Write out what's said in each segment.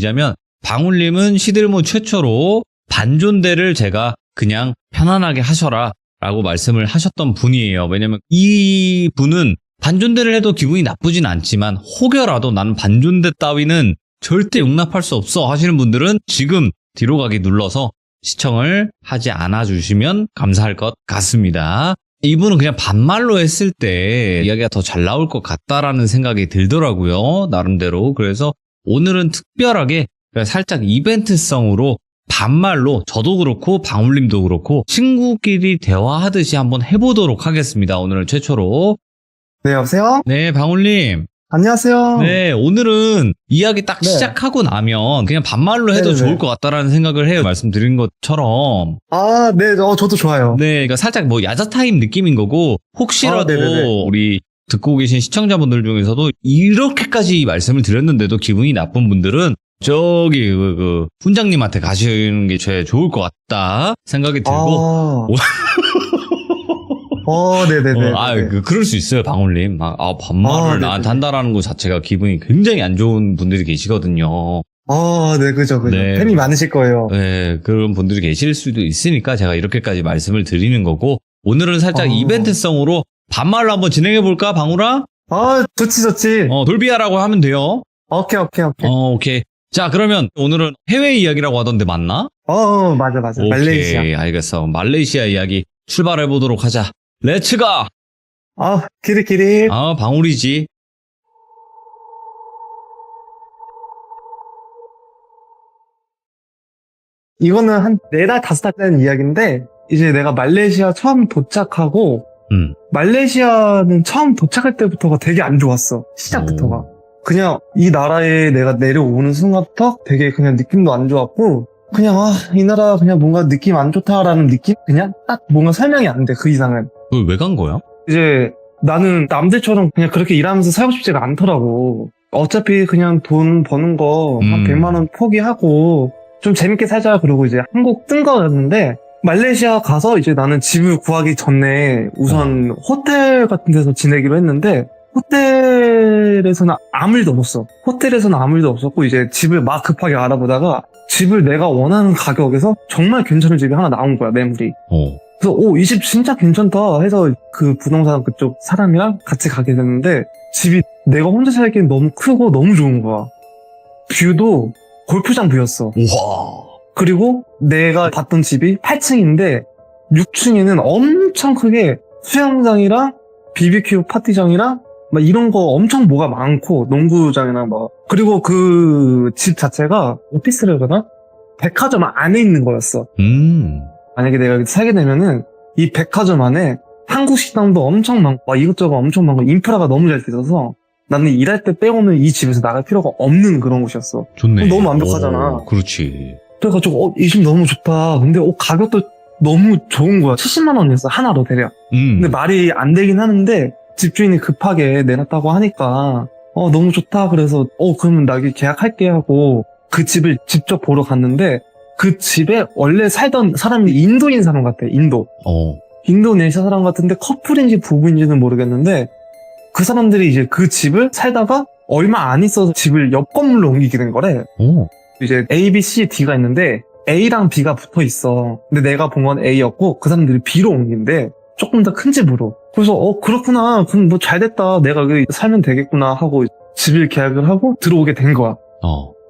왜냐면 방울님은 시들모 최초로 반존대를 제가 그냥 편안하게 하셔라 라고 말씀을 하셨던 분이에요. 왜냐면 이 분은 반존대를 해도 기분이 나쁘진 않지만 혹여라도 나는 반존대 따위는 절대 용납할 수 없어 하시는 분들은 지금 뒤로 가기 눌러서 시청을 하지 않아 주시면 감사할 것 같습니다. 이분은 그냥 반말로 했을 때 이야기가 더 잘 나올 것 같다라는 생각이 들더라고요. 나름대로. 그래서 오늘은 특별하게 살짝 이벤트성으로 반말로 저도 그렇고 방울님도 그렇고 친구끼리 대화하듯이 한번 해보도록 하겠습니다. 오늘은 최초로. 네, 여보세요? 네, 방울님. 안녕하세요. 네, 오늘은 이야기 딱 네. 시작하고 나면 그냥 반말로 해도 네네네. 좋을 것 같다라는 생각을 해요. 말씀드린 것처럼. 아, 네, 저도 좋아요. 네, 그러니까 살짝 뭐 야자타임 느낌인 거고 혹시라도 네네네. 우리 듣고 계신 시청자분들 중에서도 이렇게까지 말씀을 드렸는데도 기분이 나쁜 분들은 저기 그 훈장님한테 가시는 게 제일 좋을 것 같다 생각이 들고 네네네. 그럴 수 있어요, 방울님. 반말을 나한테 한다라는 것 자체가 기분이 굉장히 안 좋은 분들이 계시거든요. 네, 그죠. 네. 팬이 많으실 거예요. 네, 그런 분들이 계실 수도 있으니까 제가 이렇게까지 말씀을 드리는 거고, 오늘은 살짝 이벤트성으로 반말로 한번 진행해볼까, 방울아? 좋지. 돌비야라고 하면 돼요. 오케이. 오케이. 자, 그러면 오늘은 해외 이야기라고 하던데 맞나? 맞아. 오케이, 말레이시아. 알겠어. 말레이시아 이야기 출발해보도록 하자. 렛츠가! 기리. 방울이지. 이거는 한 4달, 5달 된 이야기인데, 이제 내가 말레이시아 처음 도착하고, 말레이시아는 처음 도착할 때부터가 되게 안 좋았어. 시작부터가. 그냥 이 나라에 내가 내려오는 순간부터 되게 그냥 느낌도 안 좋았고, 그냥 이 나라 그냥 뭔가 느낌 안 좋다라는 느낌? 그냥 딱 뭔가 설명이 안 돼, 그 이상은. 왜 간 거야? 이제 나는 남들처럼 그냥 그렇게 일하면서 살고 싶지가 않더라고. 어차피 그냥 돈 버는 거 한 100만 원 포기하고 좀 재밌게 살자 그러고 이제 한국 뜬 거였는데, 말레이시아 가서 이제 나는 집을 구하기 전에 우선 호텔 같은 데서 지내기로 했는데, 호텔에서는 아무 일도 없었어. 호텔에서는 아무 일도 없었고, 이제 집을 막 급하게 알아보다가 집을 내가 원하는 가격에서 정말 괜찮은 집이 하나 나온 거야, 매물이. 그래서 이 집 진짜 괜찮다 해서 그 부동산 그쪽 사람이랑 같이 가게 됐는데, 집이 내가 혼자 살기엔 너무 크고 너무 좋은 거야. 뷰도 골프장 뷰였어. 우와. 그리고 내가 봤던 집이 8층인데 6층에는 엄청 크게 수영장이랑 BBQ 파티장이랑 막 이런 거 엄청 뭐가 많고, 농구장이나 그리고 그 집 자체가 오피스를 그러나? 백화점 안에 있는 거였어. 만약에 내가 여기 살게 되면은 이 백화점 안에 한국 식당도 엄청 많고 막 이것저것 엄청 많고 인프라가 너무 잘 돼 있어서 나는 일할 때 빼고는 이 집에서 나갈 필요가 없는 그런 곳이었어. 좋네. 너무 완벽하잖아. 그렇지. 그래가지고 이 집 너무 좋다. 근데 가격도 너무 좋은 거야. 70만 원이었어. 하나로 대략. 근데 말이 안 되긴 하는데 집주인이 급하게 내놨다고 하니까 너무 좋다. 그래서 그러면 나 여기 계약할게 하고 그 집을 직접 보러 갔는데, 그 집에 원래 살던 사람이 인도인 사람 같아. 인도네시아 사람 같은데 커플인지 부부인지는 모르겠는데, 그 사람들이 이제 그 집을 살다가 얼마 안 있어서 집을 옆 건물로 옮기게 된 거래. 이제 A, B, C, D가 있는데 A랑 B가 붙어 있어. 근데 내가 본 건 A였고 그 사람들이 B로 옮긴대. 조금 더 큰 집으로. 그래서 그렇구나. 그럼 뭐 잘됐다. 내가 여기 살면 되겠구나 하고 집을 계약을 하고 들어오게 된 거야.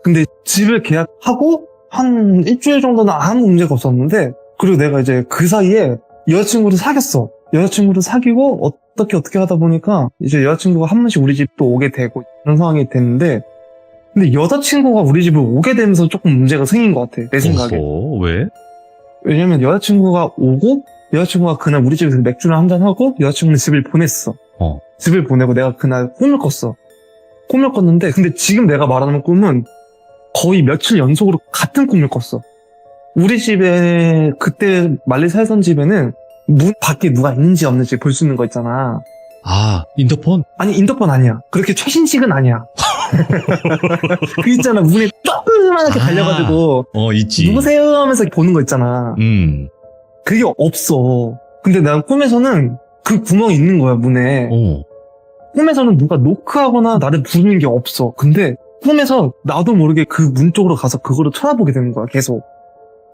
근데 집을 계약하고 한 일주일 정도는 아무 문제가 없었는데, 그리고 내가 이제 그 사이에 여자친구를 사귀었어. 여자친구를 사귀고 어떻게 하다 보니까 이제 여자친구가 한 번씩 우리 집 또 오게 되고 그런 상황이 됐는데, 근데 여자친구가 우리 집을 오게 되면서 조금 문제가 생긴 것 같아, 내 생각에. 왜? 왜냐면 여자친구가 오고, 여자친구가 그날 우리 집에서 맥주를 한잔하고 여자친구는 집을 보냈어. 집을 보내고 내가 그날 꿈을 꿨어. 꿈을 꿨는데, 근데 지금 내가 말하는 꿈은 거의 며칠 연속으로 같은 꿈을 꿨어. 우리 집에, 그때 말리 살던 집에는 문 밖에 누가 있는지 없는지 볼 수 있는 거 있잖아. 인터폰? 아니, 인터폰 아니야. 그렇게 최신식은 아니야. 그 있잖아, 문에 조그맣게 달려가지고 있지. 누구세요? 하면서 보는 거 있잖아. 그게 없어. 근데 난 꿈에서는 그 구멍이 있는 거야, 문에. 꿈에서는 누가 노크하거나 나를 부르는 게 없어. 근데 꿈에서 나도 모르게 그 문 쪽으로 가서 그거를 쳐다보게 되는 거야, 계속.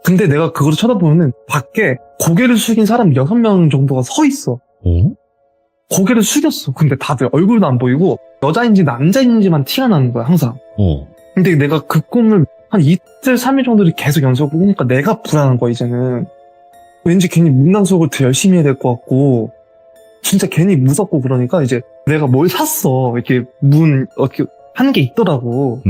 근데 내가 그거를 쳐다보면은 밖에 고개를 숙인 사람 6명 정도가 서 있어. 어? 고개를 숙였어. 근데 다들 얼굴도 안 보이고 여자인지 남자인지만 티가 나는 거야, 항상. 근데 내가 그 꿈을 한 이틀, 3일 정도를 계속 연속을 꾸니까 내가 불안한 거야, 이제는. 왠지 괜히 문단속을 더 열심히 해야 될 것 같고, 진짜 괜히 무섭고 그러니까 이제 내가 뭘 샀어. 이렇게 이렇게 한 게 있더라고.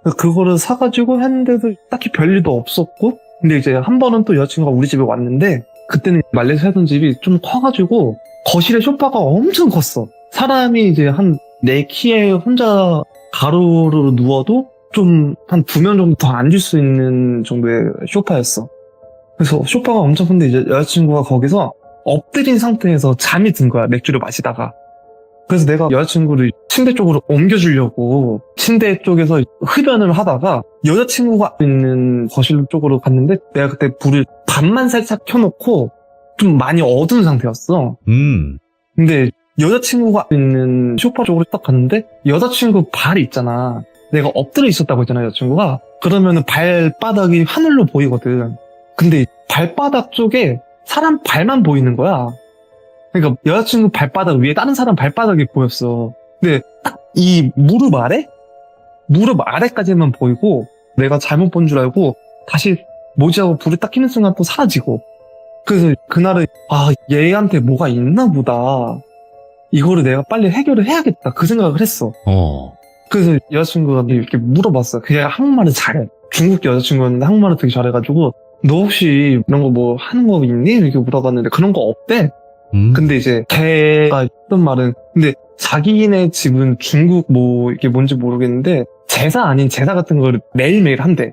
그래서 그거를 사가지고 했는데도 딱히 별일도 없었고, 근데 이제 한 번은 또 여자친구가 우리 집에 왔는데, 그때는 말레이시아 살던 집이 좀 커가지고, 거실에 소파가 엄청 컸어. 사람이 이제 한 내 키에 혼자 가로로 누워도 좀 한 2명 정도 더 앉을 수 있는 정도의 소파였어. 그래서 소파가 엄청 큰데 이제 여자친구가 거기서 엎드린 상태에서 잠이 든 거야, 맥주를 마시다가. 그래서 내가 여자친구를 침대 쪽으로 옮겨주려고 침대 쪽에서 흡연을 하다가 여자친구가 있는 거실 쪽으로 갔는데 내가 그때 불을 반만 살짝 켜놓고 좀 많이 어두운 상태였어. 근데 여자친구가 있는 소파 쪽으로 딱 갔는데 여자친구 발이 있잖아. 내가 엎드려 있었다고 했잖아, 여자친구가. 그러면은 발바닥이 하늘로 보이거든. 근데 발바닥 쪽에 사람 발만 보이는 거야. 그러니까 여자친구 발바닥 위에 다른 사람 발바닥이 보였어. 근데 딱 이 무릎 아래까지만 보이고 내가 잘못 본 줄 알고 다시 뭐지 하고 불을 딱 켜는 순간 또 사라지고. 그래서 그날은 얘한테 뭐가 있나 보다. 이거를 내가 빨리 해결을 해야겠다. 그 생각을 했어. 그래서 여자친구가 이렇게 물어봤어. 그냥 한국말을 잘해. 중국 여자친구였는데 한국말을 되게 잘해가지고 너 혹시 이런 거 뭐 하는 거 있니? 이렇게 물어봤는데 그런 거 없대. 근데 이제 걔가 했던 말은 근데 자기네 집은 중국 뭐 이게 뭔지 모르겠는데 제사 아닌 제사 같은 거를 매일매일 한대.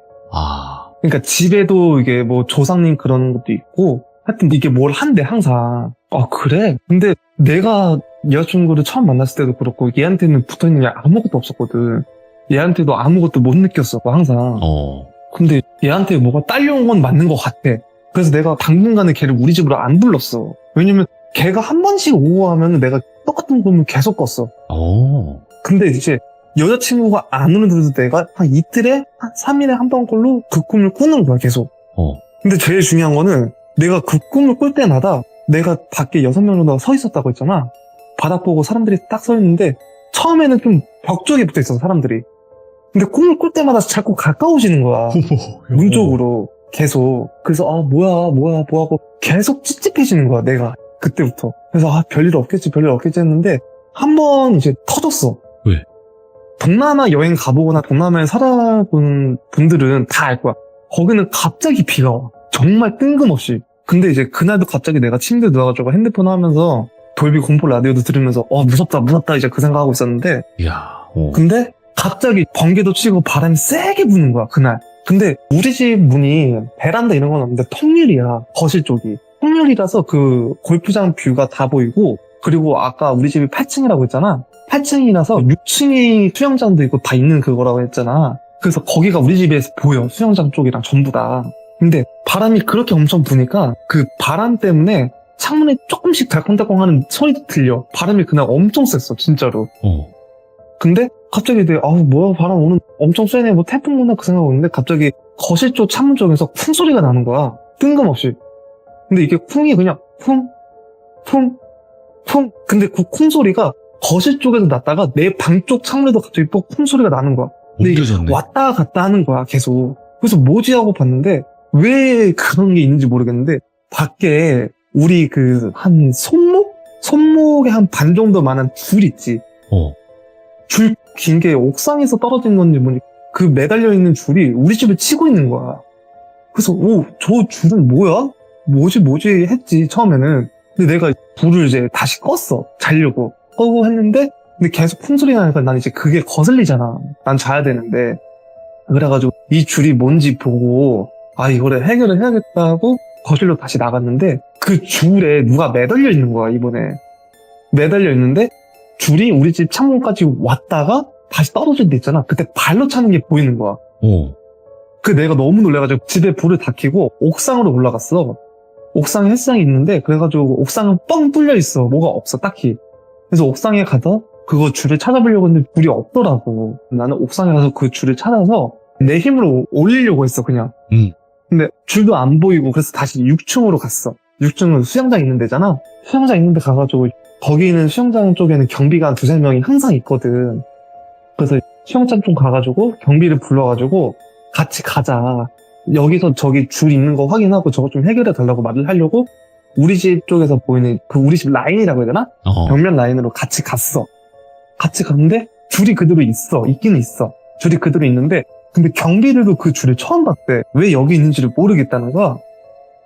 그러니까 집에도 이게 뭐 조상님 그런 것도 있고 하여튼 이게 뭘 한대 항상. 그래? 근데 내가 여자친구를 처음 만났을 때도 그렇고 얘한테는 붙어있는 게 아무것도 없었거든. 얘한테도 아무것도 못 느꼈었고 항상. 근데 얘한테 뭐가 딸려온 건 맞는 것 같아. 그래서 내가 당분간은 걔를 우리 집으로 안 불렀어. 왜냐면 걔가 한 번씩 오고 하면 내가 똑같은 꿈을 계속 꿨어. 근데 이제 여자친구가 안 오는 데도 내가 한 이틀에 한 3일에 한 번 꼴로 그 꿈을 꾸는 거야 계속. 근데 제일 중요한 거는 내가 그 꿈을 꿀 때마다 내가 밖에 6명 정도가 서 있었다고 했잖아. 바닥 보고 사람들이 딱 서 있는데 처음에는 좀 벽 쪽에 붙어 있었어 사람들이. 근데 꿈을 꿀 때마다 자꾸 가까워지는 거야. 문 쪽으로 계속. 그래서 뭐야 하고 계속 찝찝해지는 거야 내가 그때부터. 그래서 별일 없겠지 했는데 한 번 이제 터졌어. 왜? 동남아 여행 가보거나 동남아에 살아본 분들은 다 알 거야. 거기는 갑자기 비가 와. 정말 뜬금없이. 근데 이제 그날도 갑자기 내가 침대에 누워가지고 핸드폰 하면서 돌비 공포 라디오도 들으면서 무섭다 이제 그 생각하고 있었는데 근데 갑자기 번개도 치고 바람이 세게 부는 거야 그날. 근데 우리 집 문이 베란다 이런 건 없는데 통유리야. 거실 쪽이 통유리라서 그 골프장 뷰가 다 보이고, 그리고 아까 우리 집이 8층이라고 했잖아. 8층이라서 6층이 수영장도 있고 다 있는 그거라고 했잖아. 그래서 거기가 우리 집에서 보여. 수영장 쪽이랑 전부 다. 근데 바람이 그렇게 엄청 부니까 그 바람 때문에 창문에 조금씩 달콩달콩 하는 소리도 들려. 바람이 그날 엄청 셌어 진짜로. 근데 갑자기 내가 뭐야 바람 오늘 엄청 세네 뭐 태풍 오나 그 생각하고 있는데 갑자기 거실 쪽 창문 쪽에서 쿵 소리가 나는 거야. 뜬금없이. 근데 이게 쿵이 그냥 쿵 근데 그 쿵 소리가 거실 쪽에서 났다가 내 방 쪽 창문에도 갑자기 또 쿵 소리가 나는 거야. 근데 이게 왔다 갔다 하는 거야 계속. 그래서 뭐지 하고 봤는데 왜 그런 게 있는지 모르겠는데 밖에 우리 그 한 손목에 한 반 정도만한 줄 있지. 줄 긴 게 옥상에서 떨어진 건지 뭐니 그 매달려 있는 줄이 우리 집을 치고 있는 거야. 그래서 저 줄은 뭐야? 뭐지 했지 처음에는. 근데 내가 불을 이제 다시 껐어. 자려고 끄고 했는데 근데 계속 쿵소리 나니까 난 이제 그게 거슬리잖아. 난 자야 되는데. 그래가지고 이 줄이 뭔지 보고 이거를 해결을 해야겠다고 거실로 다시 나갔는데 그 줄에 누가 매달려 있는 거야 이번에. 매달려 있는데 줄이 우리 집 창문까지 왔다가 다시 떨어질 때 있잖아. 그때 발로 차는 게 보이는 거야. 그 내가 너무 놀래가지고 집에 불을 다 켜고 옥상으로 올라갔어. 옥상에 햇상이 있는데 그래가지고 옥상은 뻥 뚫려 있어. 뭐가 없어 딱히. 그래서 옥상에 가서 그거 줄을 찾아보려고 했는데 줄이 없더라고. 나는 옥상에 가서 그 줄을 찾아서 내 힘으로 올리려고 했어, 그냥. 근데 줄도 안 보이고 그래서 다시 6층으로 갔어. 6층은 수영장 있는 데잖아. 수영장 있는 데 가가지고 거기 있는 수영장 쪽에는 경비가 한 두세 명이 항상 있거든. 그래서 수영장 쪽 가가지고 경비를 불러가지고 같이 가자. 여기서 저기 줄 있는 거 확인하고 저거 좀 해결해 달라고 말을 하려고 우리 집 쪽에서 보이는 그 우리 집 라인이라고 해야 되나? 벽면 라인으로 같이 갔어. 같이 갔는데 줄이 그대로 있어. 있기는 있어. 줄이 그대로 있는데 근데 경비들도 그 줄을 처음 봤대. 왜 여기 있는지를 모르겠다는 거야.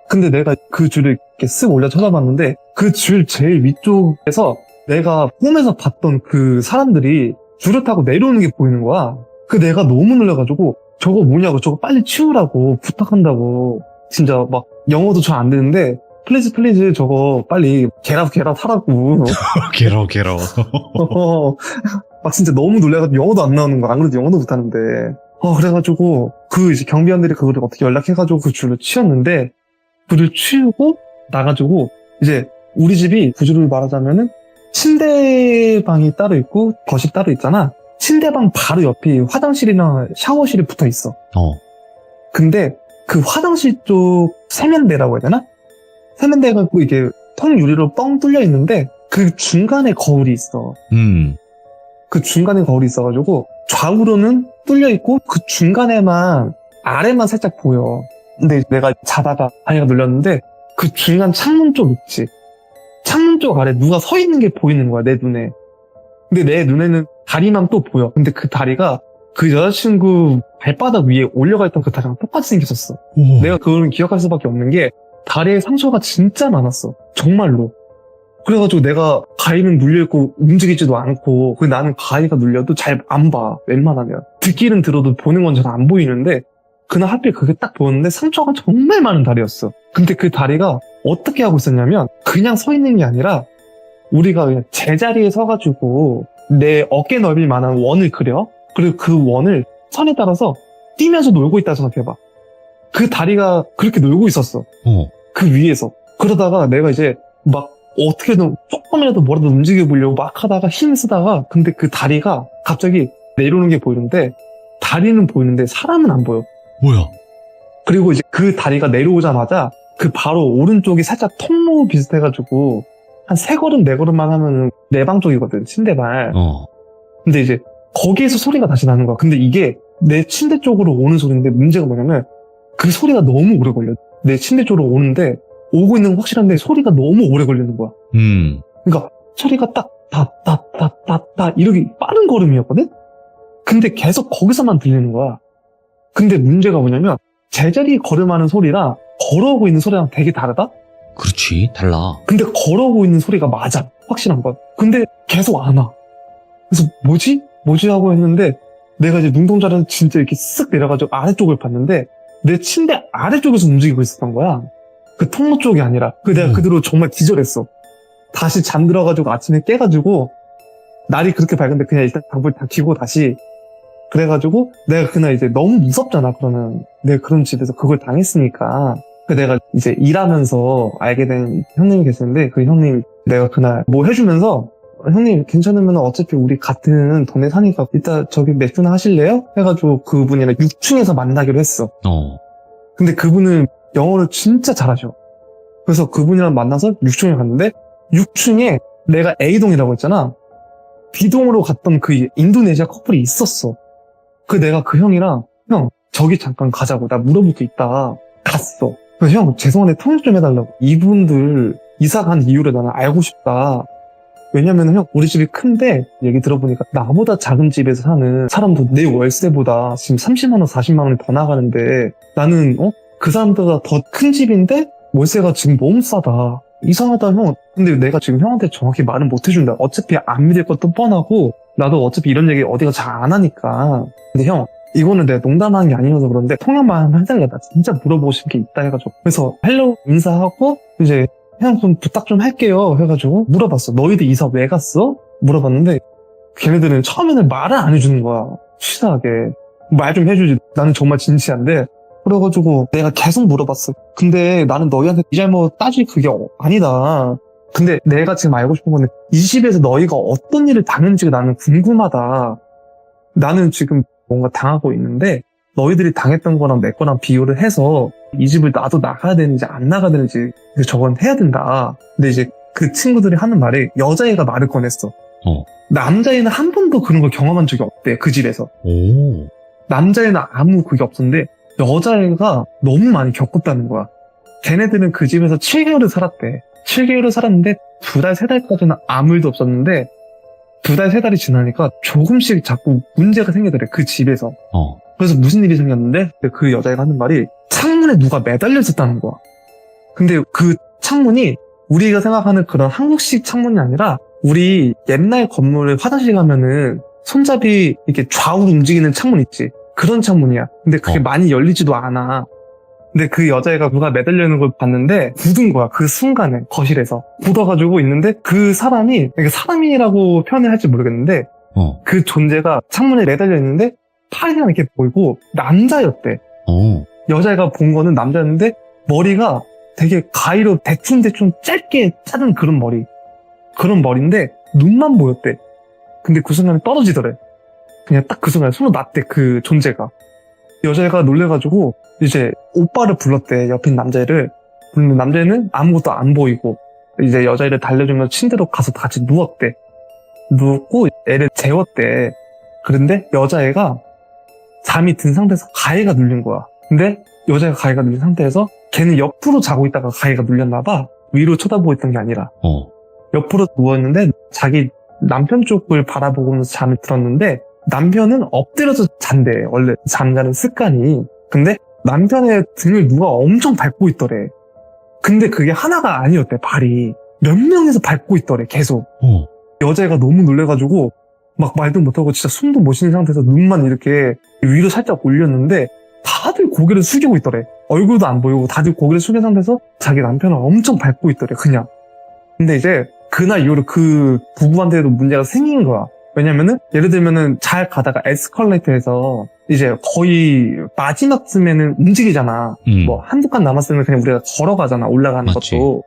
근데 내가 그 줄을 이렇게 쓱 올려 쳐다봤는데 그 줄 제일 위쪽에서 내가 꿈에서 봤던 그 사람들이 줄을 타고 내려오는 게 보이는 거야. 그 내가 너무 놀라가지고 저거 뭐냐고 저거 빨리 치우라고 부탁한다고. 진짜 막 영어도 잘 안 되는데 플리즈 저거 빨리 get out 하라고. 괴로워. 막 진짜 너무 놀래가지고 영어도 안 나오는 거야. 안 그래도 영어도 못하는데. 그래가지고 그 이제 경비원들이 그거를 어떻게 연락해가지고 그 줄을 치웠는데 줄을 치우고 나가지고 이제 우리 집이 구조를 말하자면은 침대방이 따로 있고 거실 따로 있잖아. 침대방 바로 옆이 화장실이랑 샤워실이 붙어 있어. 근데 그 화장실 쪽 세면대라고 해야 되나? 세면대가 이게 통 유리로 뻥 뚫려 있는데 그 중간에 거울이 있어. 그 중간에 거울이 있어가지고 좌우로는 뚫려 있고 그 중간에만 아래만 살짝 보여. 근데 내가 자다가 다리가 눌렸는데 그 중간 창문 쪽 있지. 창문 쪽 아래 누가 서 있는 게 보이는 거야, 내 눈에. 근데 내 눈에는 다리만 또 보여. 근데 그 다리가 그 여자친구 발바닥 위에 올려가 있던 그 다리랑 똑같이 생겼었어. 내가 그걸 기억할 수밖에 없는 게 다리에 상처가 진짜 많았어. 정말로. 그래가지고 내가 가위는 눌려있고 움직이지도 않고 나는 가위가 눌려도 잘 안 봐. 웬만하면. 듣기는 들어도 보는 건 잘 안 보이는데 그날 하필 그게 딱 보였는데 상처가 정말 많은 다리였어. 근데 그 다리가 어떻게 하고 있었냐면 그냥 서 있는 게 아니라 우리가 그냥 제자리에 서가지고 내 어깨 넓이 만한 원을 그려. 그리고 그 원을 선에 따라서 뛰면서 놀고 있다 생각해봐. 그 다리가 그렇게 놀고 있었어. 그 위에서. 그러다가 내가 이제 막 어떻게든 조금이라도 뭐라도 움직여 보려고 막 하다가 힘 쓰다가 근데 그 다리가 갑자기 내려오는 게 보이는데 다리는 보이는데 사람은 안 보여. 뭐야? 그리고 이제 그 다리가 내려오자마자 그 바로 오른쪽이 살짝 통로 비슷해가지고 한 3걸음 4걸음만 하면 내 방 쪽이거든, 침대발. 근데 이제 거기에서 소리가 다시 나는 거야. 근데 이게 내 침대 쪽으로 오는 소리인데 문제가 뭐냐면 그 소리가 너무 오래 걸려. 내 침대 쪽으로 오는데 오고 있는 건 확실한데 소리가 너무 오래 걸리는 거야. 그러니까 소리가 딱 따따따따따 이렇게 빠른 걸음이었거든? 근데 계속 거기서만 들리는 거야. 근데 문제가 뭐냐면 제자리 걸음하는 소리랑 걸어오고 있는 소리랑 되게 다르다? 그렇지, 달라. 근데 걸어오고 있는 소리가 맞아. 확실한 건. 근데 계속 안 와. 그래서 뭐지 하고 했는데 내가 이제 눈동자를 진짜 이렇게 쓱 내려가지고 아래쪽을 봤는데 내 침대 아래쪽에서 움직이고 있었던 거야. 그 통로 쪽이 아니라. 내가 그대로 정말 기절했어. 다시 잠들어가지고 아침에 깨가지고 날이 그렇게 밝은데 그냥 일단 방불 다 켜고 다시 그래가지고 내가 그날 이제 너무 무섭잖아. 그러면 내가 그런 집에서 그걸 당했으니까 내가 이제 일하면서 알게 된 형님이 계시는데 그 형님 내가 그날 뭐 해주면서 형님 괜찮으면 어차피 우리 같은 동네 사니까 이따 저기 맥주나 하실래요? 해가지고 그분이랑 6층에서 만나기로 했어. 근데 그분은 영어를 진짜 잘하셔. 그래서 그분이랑 만나서 6층에 갔는데 6층에 내가 A동이라고 했잖아. B동으로 갔던 그 인도네시아 커플이 있었어. 내가 그 형이랑 형 저기 잠깐 가자고 나 물어볼 게 있다. 갔어. 그래서 형 죄송한데 통역 좀 해달라고. 이분들 이사 간 이유를 나는 알고 싶다. 왜냐면 형 우리 집이 큰데 얘기 들어보니까 나보다 작은 집에서 사는 사람도 내 월세보다 지금 30만 원 40만 원이 더 나가는데 나는 그 사람보다 더 큰 집인데 월세가 지금 너무 싸다. 이상하다 형. 근데 내가 지금 형한테 정확히 말은 못 해준다. 어차피 안 믿을 것도 뻔하고 나도 어차피 이런 얘기 어디가 잘 안 하니까. 근데 형 이거는 내가 농담하는 게 아니어서 그런데 통역만 해달래. 나 진짜 물어보고 싶은 게 있다 해가지고. 그래서 헬로 인사하고 이제 형 좀 부탁 좀 할게요 해가지고 물어봤어. 너희들 이사 왜 갔어? 물어봤는데 걔네들은 처음에는 말을 안 해주는 거야. 치사하게. 말 좀 해주지. 나는 정말 진지한데. 그래가지고 내가 계속 물어봤어. 근데 나는 너희한테 이 잘못 따질 그게 아니다. 근데 내가 지금 알고 싶은 거는 이 집에서 너희가 어떤 일을 당했는지가 나는 궁금하다. 나는 지금 뭔가 당하고 있는데 너희들이 당했던 거랑 내 거랑 비교를 해서 이 집을 나도 나가야 되는지 안 나가야 되는지 저건 해야 된다. 근데 이제 그 친구들이 하는 말에 여자애가 말을 꺼냈어. 남자애는 한 번도 그런 걸 경험한 적이 없대. 그 집에서. 오. 남자애는 아무 그게 없었는데 여자애가 너무 많이 겪었다는 거야. 걔네들은 그 집에서 7개월을 살았대. 7개월을 살았는데 2달, 3달까지는 아무 일도 없었는데 2달, 3달이 지나니까 조금씩 자꾸 문제가 생기더래. 그 집에서. 그래서 무슨 일이 생겼는데 그 여자애가 하는 말이 창문에 누가 매달려 있었다는 거야. 근데 그 창문이 우리가 생각하는 그런 한국식 창문이 아니라 우리 옛날 건물에 화장실 가면은 손잡이 이렇게 좌우로 움직이는 창문 있지. 그런 창문이야. 근데 그게 많이 열리지도 않아. 근데 그 여자애가 누가 매달려 있는 걸 봤는데 굳은 거야. 그 순간에 거실에서 굳어가지고 있는데 그 사람이 이게 사람이라고 표현을 할지 모르겠는데 그 존재가 창문에 매달려 있는데 팔이랑 이렇게 보이고 남자였대. 여자애가 본 거는 남자였는데 머리가 되게 가위로 대충대충 짧게 자른 그런 머리. 그런 머리인데 눈만 보였대. 근데 그 순간에 떨어지더래. 그냥 딱 그 순간에 손을 놨대. 그 존재가. 여자애가 놀래가지고 이제 오빠를 불렀대. 옆에 있는 남자애를. 부르는 남자애는 아무것도 안 보이고 이제 여자애를 달래주면서 침대로 가서 같이 누웠대. 누웠고 애를 재웠대. 그런데 여자애가 잠이 든 상태에서 가해가 눌린 거야. 근데 여자애가 가해가 눌린 상태에서 걔는 옆으로 자고 있다가 가해가 눌렸나 봐. 위로 쳐다보고 있던 게 아니라. 옆으로 누웠는데 자기 남편 쪽을 바라보면서 잠을 들었는데 남편은 엎드려서 잔대. 원래 잠자는 습관이. 근데 남편의 등을 누가 엄청 밟고 있더래. 근데 그게 하나가 아니었대. 발이. 몇 명이서 밟고 있더래. 계속. 여자애가 너무 놀래가지고 막 말도 못하고 진짜 숨도 못 쉬는 상태에서 눈만 이렇게 위로 살짝 올렸는데 다들 고개를 숙이고 있더래. 얼굴도 안 보이고 다들 고개를 숙인 상태에서 자기 남편을 엄청 밟고 있더래. 그냥. 근데 이제 그날 이후로 그 부부한테도 문제가 생긴 거야. 왜냐면은 예를 들면은 잘 가다가 에스컬레이터에서 이제 거의 마지막쯤에는 움직이잖아. 뭐 한두 칸 남았으면 그냥 우리가 걸어가잖아. 올라가는 맞지. 것도.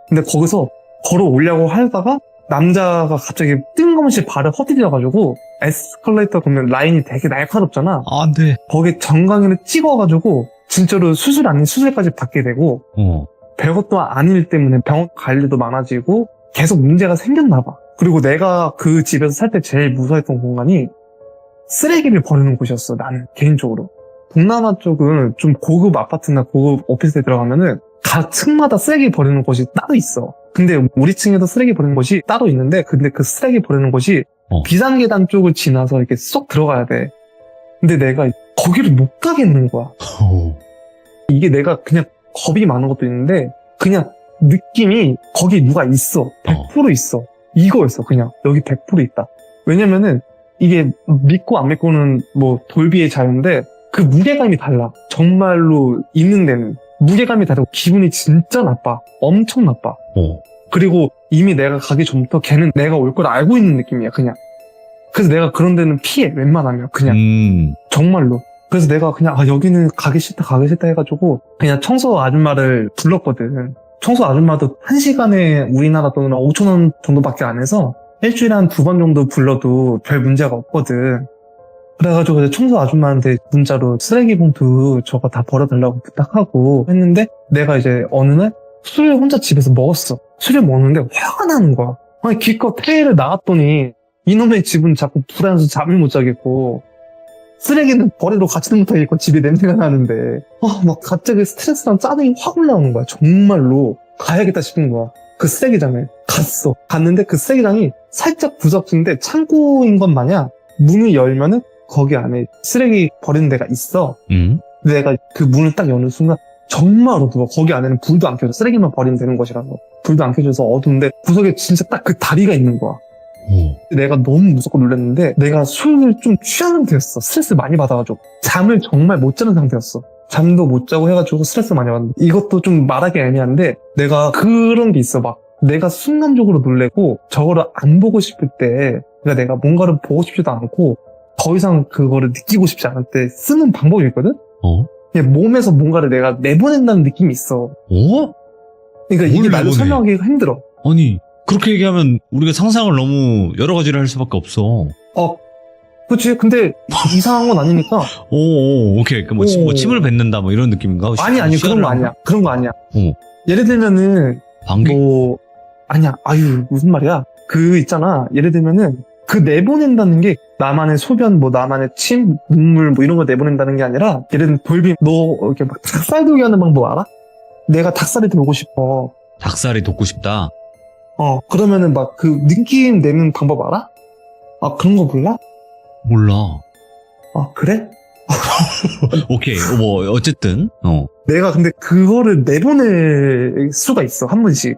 근데 거기서 걸어 오려고 하다가 남자가 갑자기 뜬금없이 발을 헛디뎌가지고 에스컬레이터 보면 라인이 되게 날카롭잖아. 안 돼. 거기 정강이를 찍어가지고 진짜로 수술 아닌 수술까지 받게 되고 별것도 아닌 일 때문에 병원 갈 일도 많아지고 계속 문제가 생겼나 봐. 그리고 내가 그 집에서 살 때 제일 무서워했던 공간이 쓰레기를 버리는 곳이었어. 나는 개인적으로. 동남아 쪽은 좀 고급 아파트나 고급 오피스에 들어가면은 각 층마다 쓰레기 버리는 곳이 따로 있어. 근데 우리 층에도 쓰레기 버리는 곳이 따로 있는데 근데 그 쓰레기 버리는 곳이 비상계단 쪽을 지나서 이렇게 쏙 들어가야 돼. 근데 내가 거기를 못 가겠는 거야. 이게 내가 그냥 겁이 많은 것도 있는데 그냥 느낌이 거기 누가 있어. 100% 있어. 이거였어. 그냥 여기 100% 있다. 왜냐면은 이게 믿고 안 믿고는 뭐 돌비의 자유인데 그 무게감이 달라. 정말로 있는 데는 무게감이 다르고 기분이 진짜 나빠. 엄청 나빠. 그리고 이미 내가 가기 전부터 걔는 내가 올 걸 알고 있는 느낌이야. 그냥. 그래서 내가 그런 데는 피해. 웬만하면 그냥. 정말로. 그래서 내가 그냥 여기는 가기 싫다 해가지고 그냥 청소 아줌마를 불렀거든. 청소 아줌마도 1시간에 우리나라 돈으로 5,000원 정도밖에 안 해서 일주일에 한 2번 정도 불러도 별 문제가 없거든. 그래가지고 청소 아줌마한테 문자로 쓰레기 봉투 저거 다 버려달라고 부탁하고 했는데 내가 이제 어느 날 술을 혼자 집에서 먹었어. 술을 먹는데 화가 나는 거야. 아니 기껏 폐회를 나갔더니 이놈의 집은 자꾸 불안해서 잠을 못 자겠고 쓰레기는 버리러 가지도 못하겠고 집에 냄새가 나는데 막 갑자기 스트레스랑 짜증이 확 올라오는 거야. 정말로 가야겠다 싶은 거야. 그 쓰레기장을 갔는데 그 쓰레기장이 살짝 구석진데 창고인 것 마냥 문을 열면은 거기 안에 쓰레기 버리는 데가 있어. 근데 내가 그 문을 딱 여는 순간 정말 어두워. 거기 안에는 불도 안 켜져. 쓰레기만 버리면 되는 것이라서 불도 안 켜져서 어두운데 구석에 진짜 딱 그 다리가 있는 거야. 내가 너무 무섭고 놀랐는데 내가 술을 좀 취한 상태였어. 스트레스 많이 받아가지고 잠을 정말 못 자는 상태였어. 잠도 못 자고 해가지고 스트레스 많이 받는데 이것도 좀 말하기 애매한데 내가 그런 게 있어. 막 내가 순간적으로 놀래고 저거를 안 보고 싶을 때 그러니까 내가 뭔가를 보고 싶지도 않고 더 이상 그거를 느끼고 싶지 않을 때 쓰는 방법이 있거든? 그냥 몸에서 뭔가를 내가 내보낸다는 느낌이 있어. 그러니까 이게 말로 설명하기가 힘들어. 아니, 그렇게 얘기하면 우리가 상상을 너무 여러 가지를 할 수밖에 없어. 그치. 근데 이상한 건 아니니까. 오케이. 뭐 침을 뱉는다, 뭐 이런 느낌인가? 아니, 그런 거 아니야. 그런 거 아니야. 어. 예를 들면은, 방귀? 아니야. 무슨 말이야. 있잖아. 예를 들면은, 내보낸다는 게 나만의 소변, 나만의 침, 눈물, 이런 거 내보낸다는 게 아니라, 예를 들면 돌비, 너 이렇게 막 닭살 돋게 하는 방법 알아? 내가 닭살이 들고 싶어. 닭살이 돋고 싶다. 그러면은 막 느낌 내는 방법 알아? 그런 거 몰라? 몰라. 그래? 오케이. 어쨌든. 내가 근데 그거를 내보낼 수가 있어, 한 번씩.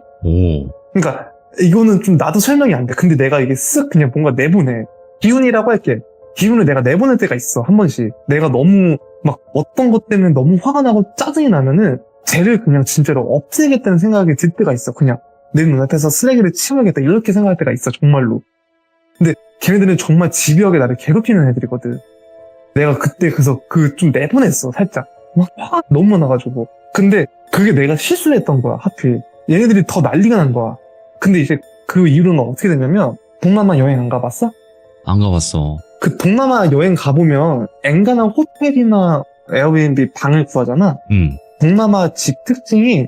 그러니까, 이거는 좀 나도 설명이 안 돼. 근데 내가 이게 쓱 그냥 뭔가 내보내. 기운이라고 할게. 기운을 내가 내보낼 때가 있어, 한 번씩. 내가 너무 막 어떤 것 때문에 너무 화가 나고 짜증이 나면은 쟤를 그냥 진짜로 없애겠다는 생각이 들 때가 있어. 그냥 내 눈앞에서 쓰레기를 치워야겠다 이렇게 생각할 때가 있어, 정말로. 근데 걔네들은 정말 집요하게 나를 괴롭히는 애들이거든. 내가 그때 그래서 좀 내보냈어, 살짝. 막 화가 너무 나가지고. 근데 그게 내가 실수를 했던 거야, 하필. 얘네들이 더 난리가 난 거야. 근데 이제 그 이후로는 어떻게 되냐면, 동남아 여행 안 가봤어? 안 가봤어. 동남아 여행 가보면 엔간한 호텔이나 에어비앤비 방을 구하잖아. 동남아 집 특징이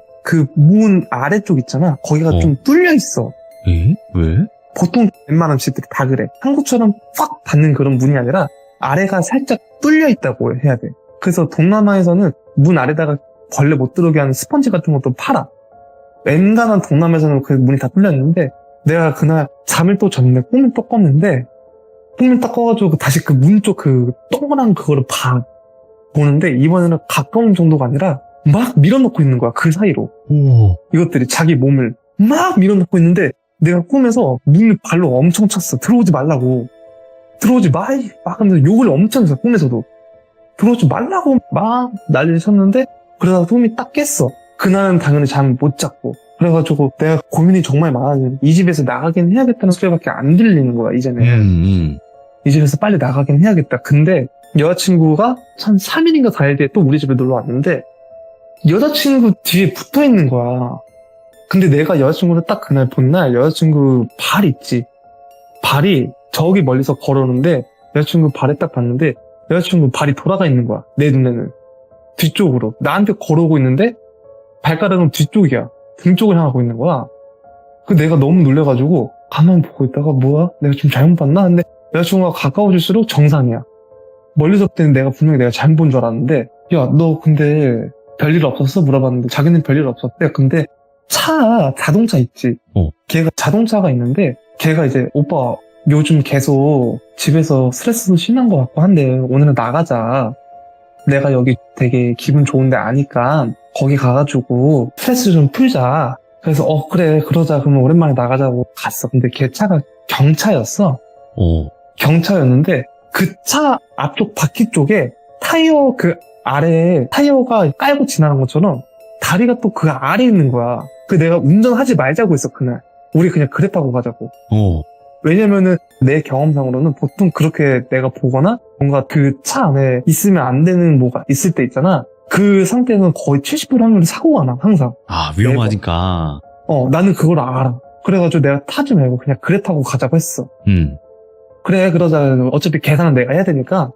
문 아래쪽 있잖아. 거기가 좀 뚫려 있어. 에? 왜? 보통 웬만한 집들이 다 그래. 한국처럼 꽉 닫는 그런 문이 아니라 아래가 살짝 뚫려 있다고 해야 돼. 그래서 동남아에서는 문 아래다가 벌레 못 들어오게 하는 스펀지 같은 것도 팔아. 웬간한 동남아에서는 그 문이 다 뚫려 있는데, 내가 그날 잠을 또 잤는데 꿈을 또 꿨는데, 꿈을 딱 꿔가지고 다시 문 쪽 동그란 그거를 보는데, 이번에는 가까운 정도가 아니라 막 밀어넣고 있는 거야, 그 사이로. 이것들이 자기 몸을 막 밀어넣고 있는데, 내가 꿈에서 문을 발로 엄청 쳤어. 들어오지 말라고. 들어오지 마. 막 하면서 욕을 엄청 했어, 꿈에서도. 들어오지 말라고 막 난리를 쳤는데, 그러다가 꿈이 딱 깼어. 그날은 당연히 잠 못 잤고. 그래가지고 내가 고민이 정말 많아지는, 이 집에서 나가긴 해야겠다는 소리밖에 안 들리는 거야, 이제는. 이 집에서 빨리 나가긴 해야겠다. 근데 여자친구가 한 3일인가 4일 뒤에 또 우리 집에 놀러 왔는데, 여자친구 뒤에 붙어 있는 거야. 근데 내가 여자친구를 딱 그날 본 날, 여자친구 발 있지. 발이 저기 멀리서 걸어오는데, 여자친구 발에 딱 봤는데, 여자친구 발이 돌아가 있는 거야, 내 눈에는. 뒤쪽으로. 나한테 걸어오고 있는데, 발가락은 뒤쪽이야. 등 쪽을 향하고 있는 거야. 내가 너무 놀래가지고, 가만히 보고 있다가, 뭐야? 내가 좀 잘못 봤나? 근데 여자친구가 가까워질수록 정상이야. 멀리서 때는 내가 분명히 내가 잘못 본 줄 알았는데, 야, 너 근데 별일 없었어? 물어봤는데, 자기는 별일 없었대. 근데 자동차 있지. 걔가 자동차가 있는데, 걔가 이제, 오빠, 요즘 계속 집에서 스트레스도 심한 것 같고 한데, 오늘은 나가자. 내가 여기 되게 기분 좋은데 아니까, 거기 가가지고 스트레스 좀 풀자. 그래서 그래, 그러자. 그러면 오랜만에 나가자고 갔어. 근데 걔 차가 경차였어. 경차였는데, 그 차 앞쪽 바퀴 쪽에 타이어 아래에 타이어가 깔고 지나간 것처럼 다리가 또 그 아래에 있는 거야. 내가 운전하지 말자고 했어, 그날. 우리 그냥 그랬다고 가자고. 왜냐면은 내 경험상으로는 보통 그렇게 내가 보거나 뭔가 그 차 안에 있으면 안 되는 뭐가 있을 때 있잖아. 그 상태에서는 거의 70% 확률로 사고가 나, 항상. 위험하니까. 나는 그걸 알아. 그래가지고 내가 타지 말고 그냥 그래 타고 가자고 했어. 그래, 그러자. 어차피 계산은 내가 해야 되니까.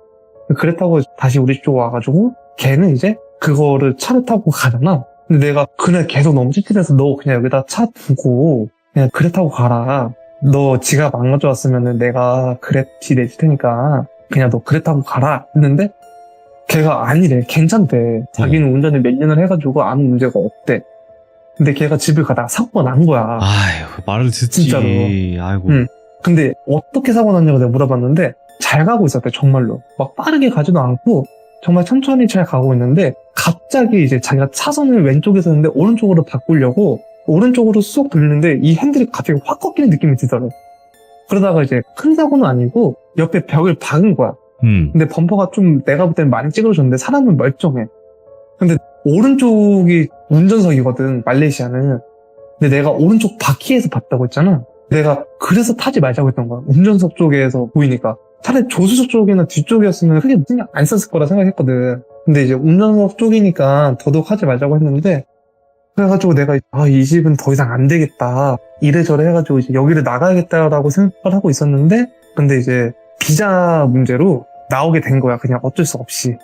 그래 타고 다시 우리 쪽 와가지고, 걔는 이제 그거를 차를 타고 가잖아. 근데 내가 그날 계속 너무 찝찝해서 너 그냥 여기다 차 두고, 그냥 그래 타고 가라. 너 지갑 안 가져왔으면은 내가 그랩비 내줄 테니까, 그냥 너 그래 타고 가라. 했는데, 걔가 아니래. 괜찮대. 자기는 운전을 몇 년을 해가지고 아무 문제가 없대. 근데 걔가 집을 가다가 사고가 난 거야. 아휴, 말을 듣지. 진짜로. 아이고. 근데 어떻게 사고 났냐고 내가 물어봤는데, 잘 가고 있었대, 정말로. 막 빠르게 가지도 않고, 정말 천천히 잘 가고 있는데, 갑자기 이제 자기가 차선을 왼쪽에서 했는데, 오른쪽으로 바꾸려고, 오른쪽으로 쏙 돌리는데, 이 핸들이 갑자기 확 꺾이는 느낌이 들더라고. 그러다가 이제 큰 사고는 아니고, 옆에 벽을 박은 거야. 근데 범퍼가 좀 내가 볼 때는 많이 찌그러졌는데, 사람은 멀쩡해. 근데 오른쪽이 운전석이거든, 말레이시아는. 근데 내가 오른쪽 바퀴에서 봤다고 했잖아. 내가 그래서 타지 말자고 했던 거야. 운전석 쪽에서 보이니까. 차라리 조수석 쪽이나 뒤쪽이었으면 크게 신경 안 썼을 거라 생각했거든. 근데 이제 운전석 쪽이니까 더더욱 하지 말자고 했는데, 그래가지고 내가 이 집은 더 이상 안 되겠다. 이래저래 해가지고 이제 여기를 나가야겠다라고 생각을 하고 있었는데, 근데 이제 비자 문제로 나오게 된 거야. 그냥 어쩔 수 없이.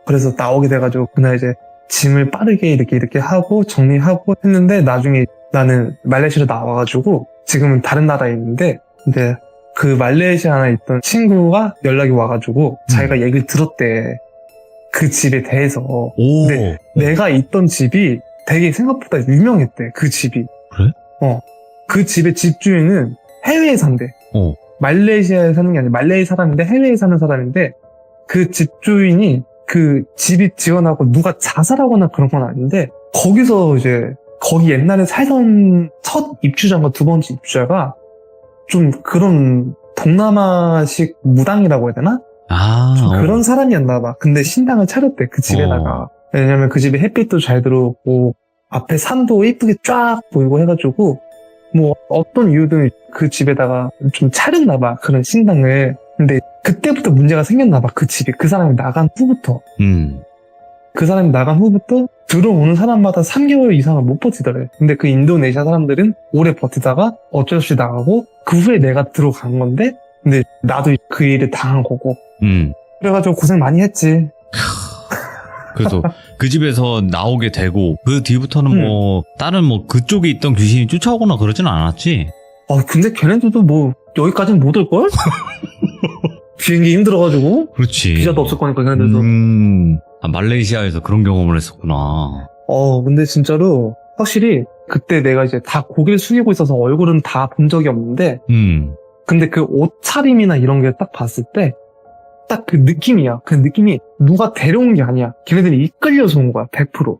그래서 나오게 돼가지고 그날 이제 짐을 빠르게 이렇게 하고 정리하고 했는데, 나중에 나는 말레이시아로 나와가지고 지금은 다른 나라에 있는데, 근데 그 말레이시아에 있던 친구가 연락이 와가지고 자기가 얘기를 들었대. 그 집에 대해서. 근데 내가 있던 집이 되게 생각보다 유명했대. 그 집이. 그래? 그 집의 집주인은 해외에 산대. 말레이시아에 사는 게 아니라 말레이 사람인데 해외에 사는 사람인데, 그 집주인이 그 집이 지어나고 누가 자살하거나 그런 건 아닌데, 거기서 이제 거기 옛날에 살던 첫 입주자가 두 번째 입주자가 좀 그런 동남아식 무당이라고 해야 되나? 좀 그런 사람이었나 봐. 근데 신당을 차렸대, 그 집에다가. 왜냐면 그 집에 햇빛도 잘 들어오고 앞에 산도 이쁘게 쫙 보이고 해가지고 뭐 어떤 이유든 그 집에다가 좀 차렸나 봐, 그런 신당을. 근데 그때부터 문제가 생겼나 봐, 그 집이. 그 사람이 나간 후부터. 그 사람이 나간 후부터 들어오는 사람마다 3개월 이상을 못 버티더래. 근데 그 인도네시아 사람들은 오래 버티다가 어쩔 수 없이 나가고, 그 후에 내가 들어간 건데, 근데 나도 그 일을 당한 거고. 그래가지고 고생 많이 했지. 그래서 그 집에서 나오게 되고, 그 뒤부터는 뭐 다른 뭐 그쪽에 있던 귀신이 쫓아오거나 그러진 않았지? 근데 걔네들도 뭐 여기까지는 못 올걸? 비행기 힘들어가지고. 그렇지. 비자도 없을 거니까 걔네들도. 말레이시아에서 그런 경험을 했었구나. 근데 진짜로 확실히 그때 내가 이제 다 고개를 숙이고 있어서 얼굴은 다 본 적이 없는데, 근데 그 옷차림이나 이런 게 딱 봤을 때 딱 그 느낌이야. 그 느낌이 누가 데려온 게 아니야. 걔네들이 이끌려서 온 거야, 100%.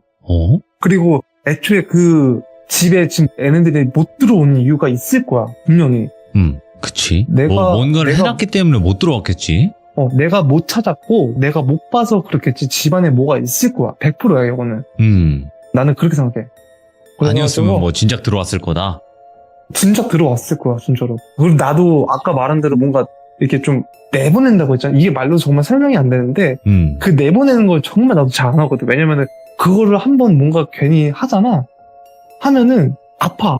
그리고 애초에 그 집에 지금 애네들이 못 들어온 이유가 있을 거야, 분명히. 그치. 뭔가를 해놨기 때문에 못 들어왔겠지. 내가 못 찾았고 내가 못 봐서 그렇겠지. 집안에 뭐가 있을 거야, 100%야 이거는. 나는 그렇게 생각해. 아니었으면 뭐 진작 들어왔을 거다. 진작 들어왔을 거야, 진짜로. 그리고 나도 아까 말한 대로 뭔가 이렇게 좀 내보낸다고 했잖아. 이게 말로 정말 설명이 안 되는데, 그 내보내는 걸 정말 나도 잘 안 하거든. 왜냐면은 그거를 한번 뭔가 괜히 하잖아. 하면은 아파.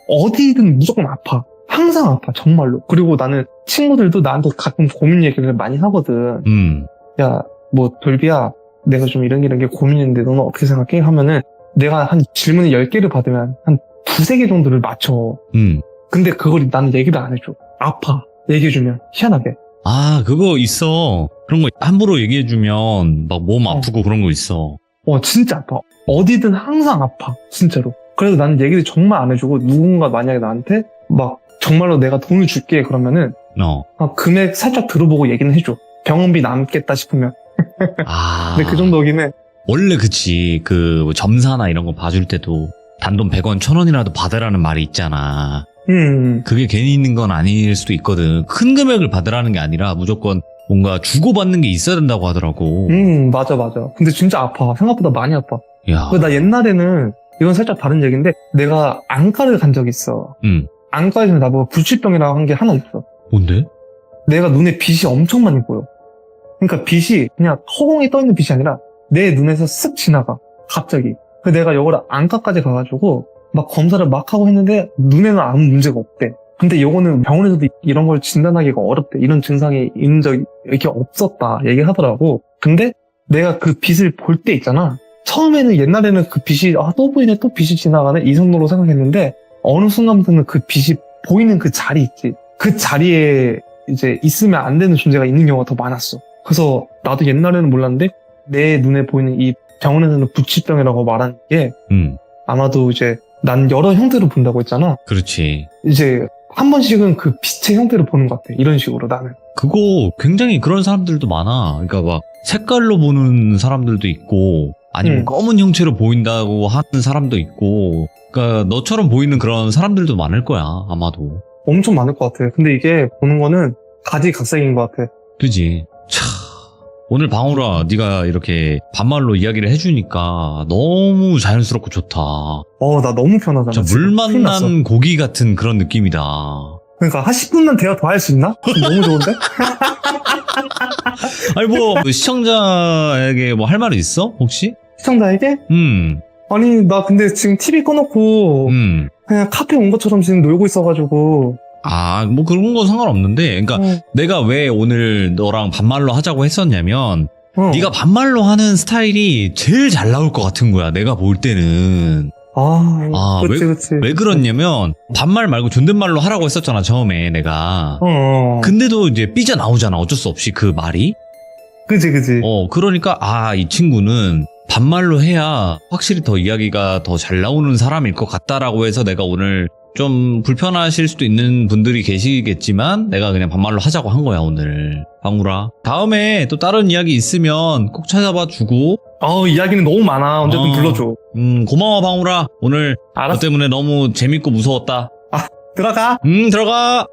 어디든 무조건 아파. 항상 아파, 정말로. 그리고 나는 친구들도 나한테 가끔 고민 얘기를 많이 하거든. 야, 뭐 돌비야, 내가 좀 이런 게 고민인데 너는 어떻게 생각해? 하면은 내가 한 질문을 10개를 받으면 한 2-3개 정도를 맞춰. 근데 그걸 나는 얘기를 안 해줘. 아파, 얘기해주면. 희한하게. 그거 있어. 그런 거 함부로 얘기해주면 막 몸 아프고 그런 거 있어. 진짜 아파. 어디든 항상 아파, 진짜로. 그래서 나는 얘기를 정말 안 해주고, 누군가 만약에 나한테 막 정말로 내가 돈을 줄게 그러면은 금액 살짝 들어보고 얘기는 해줘. 병원비 남겠다 싶으면. 근데 그 정도긴 해. 원래 그치. 그 점사나 이런 거 봐줄 때도 단돈 100원 1000원이라도 받으라는 말이 있잖아. 그게 괜히 있는 건 아닐 수도 있거든. 큰 금액을 받으라는 게 아니라 무조건 뭔가 주고받는 게 있어야 된다고 하더라고. 맞아. 근데 진짜 아파. 생각보다 많이 아파. 야. 나 옛날에는, 이건 살짝 다른 얘기인데, 내가 안과를 간 적이 있어. 안과에서 나보고 불치병이라고 한 게 하나 있어. 뭔데? 내가 눈에 빛이 엄청 많이 보여. 그러니까 빛이 그냥 허공에 떠있는 빛이 아니라 내 눈에서 쓱 지나가, 갑자기. 그래서 내가 이걸 안과까지 가가지고 막 검사를 막 하고 했는데 눈에는 아무 문제가 없대. 근데 이거는 병원에서도 이런 걸 진단하기가 어렵대. 이런 증상이 있는 적이 이렇게 없었다 얘기하더라고. 근데 내가 그 빛을 볼 때 있잖아. 처음에는 옛날에는 그 빛이 또 보이네, 또 빛이 지나가네, 이 정도로 생각했는데, 어느 순간부터는 그 빛이 보이는 그 자리 있지. 그 자리에 이제 있으면 안 되는 존재가 있는 경우가 더 많았어. 그래서 나도 옛날에는 몰랐는데, 내 눈에 보이는 이 병원에서는 부치병이라고 말하는 게 아마도 이제 난 여러 형태로 본다고 했잖아. 그렇지. 이제 한 번씩은 그 빛의 형태를 보는 것 같아. 이런 식으로 나는. 그거 굉장히 그런 사람들도 많아. 그러니까 막 색깔로 보는 사람들도 있고, 아니면 검은 형체로 보인다고 하는 사람도 있고, 그러니까 너처럼 보이는 그런 사람들도 많을 거야, 아마도. 엄청 많을 것 같아. 근데 이게 보는 거는 가지각색인 것 같아. 그지. 오늘 방울아, 네가 이렇게 반말로 이야기를 해주니까 너무 자연스럽고 좋다. 나 너무 편하다. 진짜 물 만난 고기 같은 그런 느낌이다. 그러니까 한 10분만 대화 더 할 수 있나? 너무 좋은데? 아니 뭐 시청자에게 뭐 할 말이 있어? 혹시? 시청자에게? 아니, 나 근데 지금 TV 꺼놓고 그냥 카페 온 것처럼 지금 놀고 있어가지고. 아, 뭐 그런 건 상관없는데, 그러니까 내가 왜 오늘 너랑 반말로 하자고 했었냐면, 네가 반말로 하는 스타일이 제일 잘 나올 것 같은 거야. 내가 볼 때는. 그치. 왜 그렇냐면 반말 말고 존댓말로 하라고 했었잖아 처음에 내가. 근데도 이제 삐져나오잖아 어쩔 수 없이 그 말이. 그치. 그러니까 이 친구는 반말로 해야 확실히 더 이야기가 더 잘 나오는 사람일 것 같다라고 해서 내가 오늘 좀 불편하실 수도 있는 분들이 계시겠지만 내가 그냥 반말로 하자고 한 거야 오늘. 방울아, 다음에 또 다른 이야기 있으면 꼭 찾아봐 주고. 이야기는 너무 많아. 언제든 불러줘. 고마워 방울아. 오늘 알았어. 너 때문에 너무 재밌고 무서웠다. 들어가. 들어가.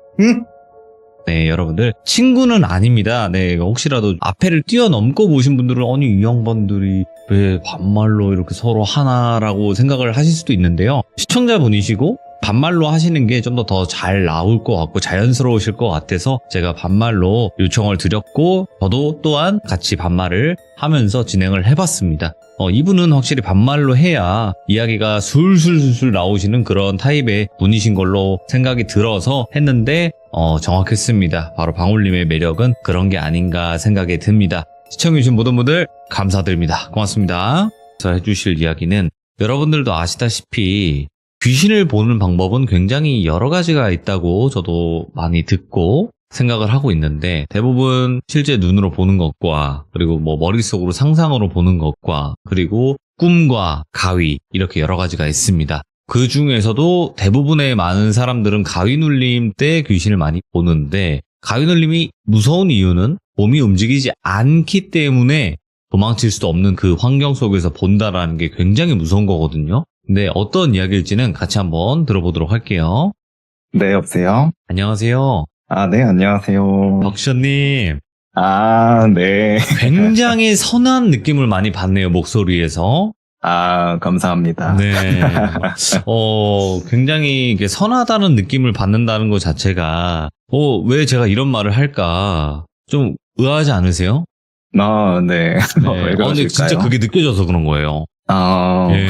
네, 여러분들 친구는 아닙니다. 네, 혹시라도 앞에를 뛰어넘고 보신 분들은 아니 이 양반들이 왜 반말로 이렇게 서로 하나라고 생각을 하실 수도 있는데요. 시청자분이시고 반말로 하시는 게 좀 더 잘 나올 것 같고 자연스러우실 것 같아서 제가 반말로 요청을 드렸고 저도 또한 같이 반말을 하면서 진행을 해봤습니다. 이분은 확실히 반말로 해야 이야기가 술술술 나오시는 그런 타입의 분이신 걸로 생각이 들어서 했는데 정확했습니다. 바로 방울님의 매력은 그런 게 아닌가 생각이 듭니다. 시청해주신 모든 분들 감사드립니다. 고맙습니다. 그래서 해주실 이야기는 여러분들도 아시다시피 귀신을 보는 방법은 굉장히 여러 가지가 있다고 저도 많이 듣고 생각을 하고 있는데 대부분 실제 눈으로 보는 것과 그리고 뭐 머릿속으로 상상으로 보는 것과 그리고 꿈과 가위 이렇게 여러 가지가 있습니다. 그 중에서도 대부분의 많은 사람들은 가위 눌림 때 귀신을 많이 보는데 가위 눌림이 무서운 이유는 몸이 움직이지 않기 때문에 도망칠 수도 없는 그 환경 속에서 본다라는 게 굉장히 무서운 거거든요. 근데 어떤 이야기일지는 같이 한번 들어보도록 할게요. 네, 여보세요? 안녕하세요. 네, 안녕하세요. 덕션님. 네. 굉장히 선한 느낌을 많이 받네요, 목소리에서. 감사합니다. 네. 굉장히 이게 선하다는 느낌을 받는다는 것 자체가, 왜 제가 이런 말을 할까? 좀 의아하지 않으세요? 네. 네. 왜 그러실까요? 근데 진짜 그게 느껴져서 그런 거예요. 예.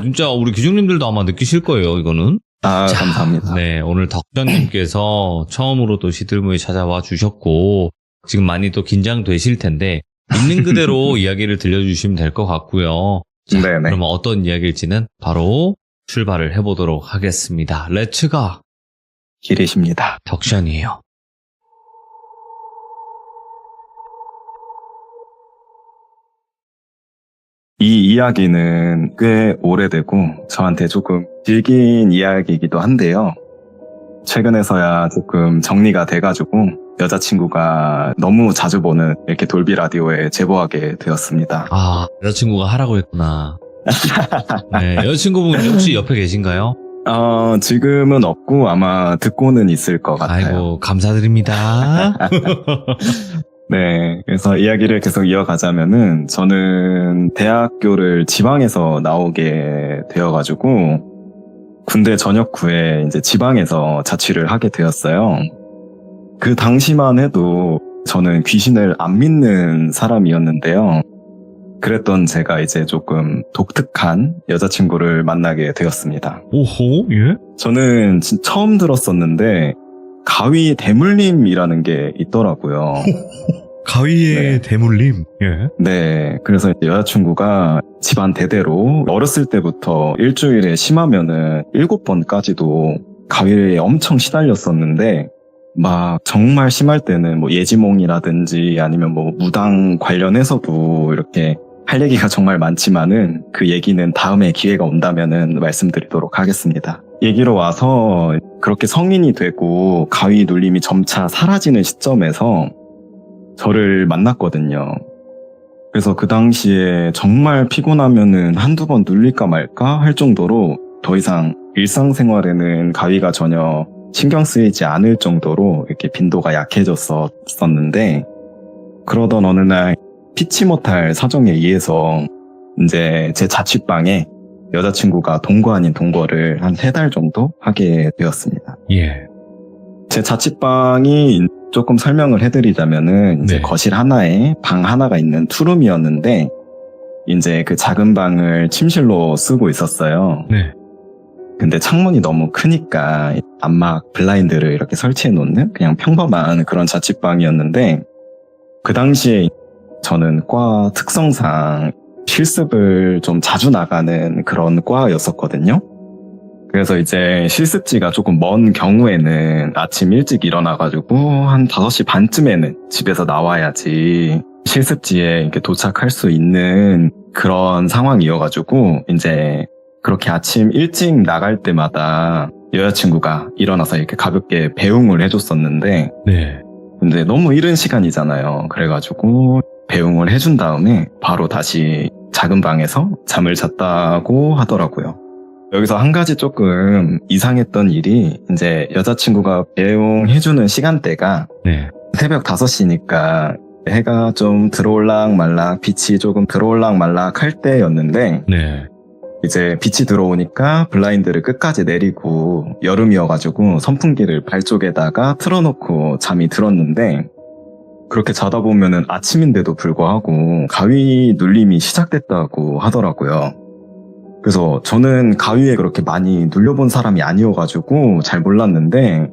진짜 우리 기중님들도 아마 느끼실 거예요, 이거는. 자, 감사합니다. 네. 오늘 덕전님께서 처음으로 또 시들무에 찾아와 주셨고, 지금 많이 또 긴장되실 텐데, 있는 그대로 이야기를 들려주시면 될 것 같고요. 자, 네네. 그러면 어떤 이야기일지는 바로 출발을 해보도록 하겠습니다. 렛츠가 기리십니다. 덕션이에요. 이 이야기는 꽤 오래되고 저한테 조금 질긴 이야기이기도 한데요. 최근에서야 조금 정리가 돼가지고 여자친구가 너무 자주 보는 이렇게 돌비 라디오에 제보하게 되었습니다. 여자친구가 하라고 했구나. 네, 여자친구분 혹시 옆에 계신가요? 지금은 없고 아마 듣고는 있을 것 같아요. 아이고, 감사드립니다. 네, 그래서 이야기를 계속 이어가자면은 저는 대학교를 지방에서 나오게 되어가지고 군대 전역 후에 이제 지방에서 자취를 하게 되었어요. 그 당시만 해도 저는 귀신을 안 믿는 사람이었는데요. 그랬던 제가 이제 조금 독특한 여자친구를 만나게 되었습니다. 오호, 예? 저는 처음 들었었는데 가위 대물림이라는 게 있더라고요. 가위의 대물림. 예. 네, 그래서 여자친구가 집안 대대로 어렸을 때부터 일주일에 심하면은 7번까지도 가위에 엄청 시달렸었는데 막 정말 심할 때는 뭐 예지몽이라든지 아니면 뭐 무당 관련해서도 이렇게 할 얘기가 정말 많지만은 그 얘기는 다음에 기회가 온다면은 말씀드리도록 하겠습니다. 얘기로 와서 그렇게 성인이 되고 가위 눌림이 점차 사라지는 시점에서 저를 만났거든요. 그래서 그 당시에 정말 피곤하면은 한두 번 눌릴까 말까 할 정도로 더 이상 일상생활에는 가위가 전혀 신경 쓰이지 않을 정도로 이렇게 빈도가 약해졌었는데 그러던 어느 날 피치 못할 사정에 의해서 이제 제 자취방에 여자친구가 동거 아닌 동거를 한 3달 정도 하게 되었습니다. 예. 제 자취방이 조금 설명을 해드리자면은 이제 네. 거실 하나에 방 하나가 있는 투룸이었는데 이제 그 작은 방을 침실로 쓰고 있었어요. 네. 근데 창문이 너무 크니까 암막 블라인드를 이렇게 설치해 놓는 그냥 평범한 그런 자취방이었는데, 그 당시에 저는 과 특성상 실습을 좀 자주 나가는 그런 과였었거든요. 그래서 이제 실습지가 조금 먼 경우에는 아침 일찍 일어나가지고 한 5시 반쯤에는 집에서 나와야지 실습지에 이렇게 도착할 수 있는 그런 상황이어가지고, 이제 그렇게 아침 일찍 나갈 때마다 여자친구가 일어나서 이렇게 가볍게 배웅을 해줬었는데, 네. 근데 너무 이른 시간이잖아요. 그래가지고 배웅을 해준 다음에 바로 다시 작은 방에서 잠을 잤다고 하더라고요. 여기서 한 가지 조금 이상했던 일이, 이제 여자친구가 배웅해주는 시간대가 네. 새벽 5시니까 해가 좀 들어올락 말락, 빛이 조금 들어올락 말락 할 때였는데, 네. 이제 빛이 들어오니까 블라인드를 끝까지 내리고 여름이어가지고 선풍기를 발 쪽에다가 틀어놓고 잠이 들었는데, 그렇게 자다 보면은 아침인데도 불구하고 가위 눌림이 시작됐다고 하더라고요. 그래서 저는 가위에 그렇게 많이 눌려본 사람이 아니어가지고 잘 몰랐는데,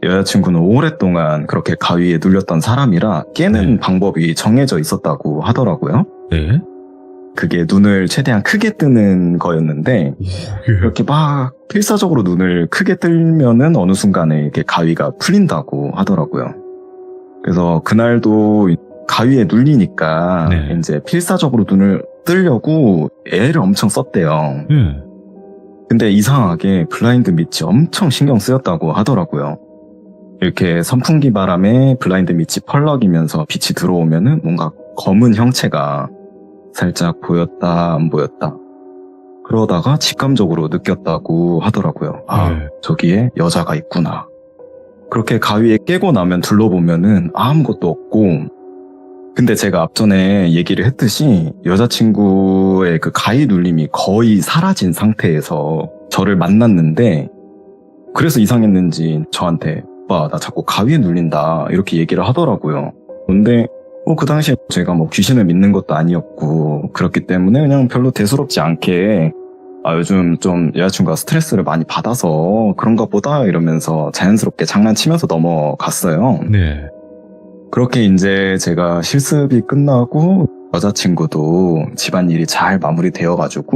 여자친구는 오랫동안 그렇게 가위에 눌렸던 사람이라 깨는 네. 방법이 정해져 있었다고 하더라고요. 네. 그게 눈을 최대한 크게 뜨는 거였는데, 이렇게 막 필사적으로 눈을 크게 뜨면은 어느 순간에 이렇게 가위가 풀린다고 하더라고요. 그래서 그날도 가위에 눌리니까 네. 이제 필사적으로 눈을 뜨려고 애를 엄청 썼대요. 근데 이상하게 블라인드 밑이 엄청 신경 쓰였다고 하더라고요. 이렇게 선풍기 바람에 블라인드 밑이 펄럭이면서 빛이 들어오면은 뭔가 검은 형체가 살짝 보였다 안 보였다, 그러다가 직감적으로 느꼈다고 하더라고요. 네. 저기에 여자가 있구나. 그렇게 가위에 깨고 나면 둘러보면은 아무것도 없고, 근데 제가 앞전에 얘기를 했듯이 여자친구의 그 가위 눌림이 거의 사라진 상태에서 저를 만났는데, 그래서 이상했는지 저한테 오빠 나 자꾸 가위에 눌린다 이렇게 얘기를 하더라고요. 근데 그 당시에 제가 뭐 귀신을 믿는 것도 아니었고 그렇기 때문에 그냥 별로 대수롭지 않게 요즘 좀 여자친구가 스트레스를 많이 받아서 그런가 보다 이러면서 자연스럽게 장난치면서 넘어갔어요. 네. 그렇게 이제 제가 실습이 끝나고 여자친구도 집안일이 잘 마무리되어가지고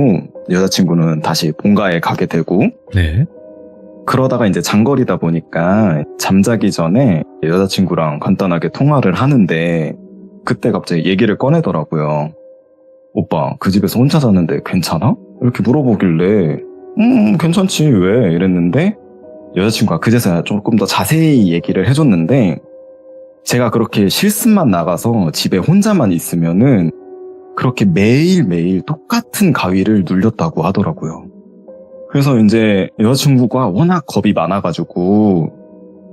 여자친구는 다시 본가에 가게 되고, 네. 그러다가 이제 장거리다 보니까 잠자기 전에 여자친구랑 간단하게 통화를 하는데, 그때 갑자기 얘기를 꺼내더라고요. 오빠 그 집에서 혼자 자는데 괜찮아? 이렇게 물어보길래 괜찮지 왜? 이랬는데 여자친구가 그제서야 조금 더 자세히 얘기를 해줬는데, 제가 그렇게 실습만 나가서 집에 혼자만 있으면은 그렇게 매일매일 똑같은 가위를 눌렸다고 하더라고요. 그래서 이제 여자친구가 워낙 겁이 많아가지고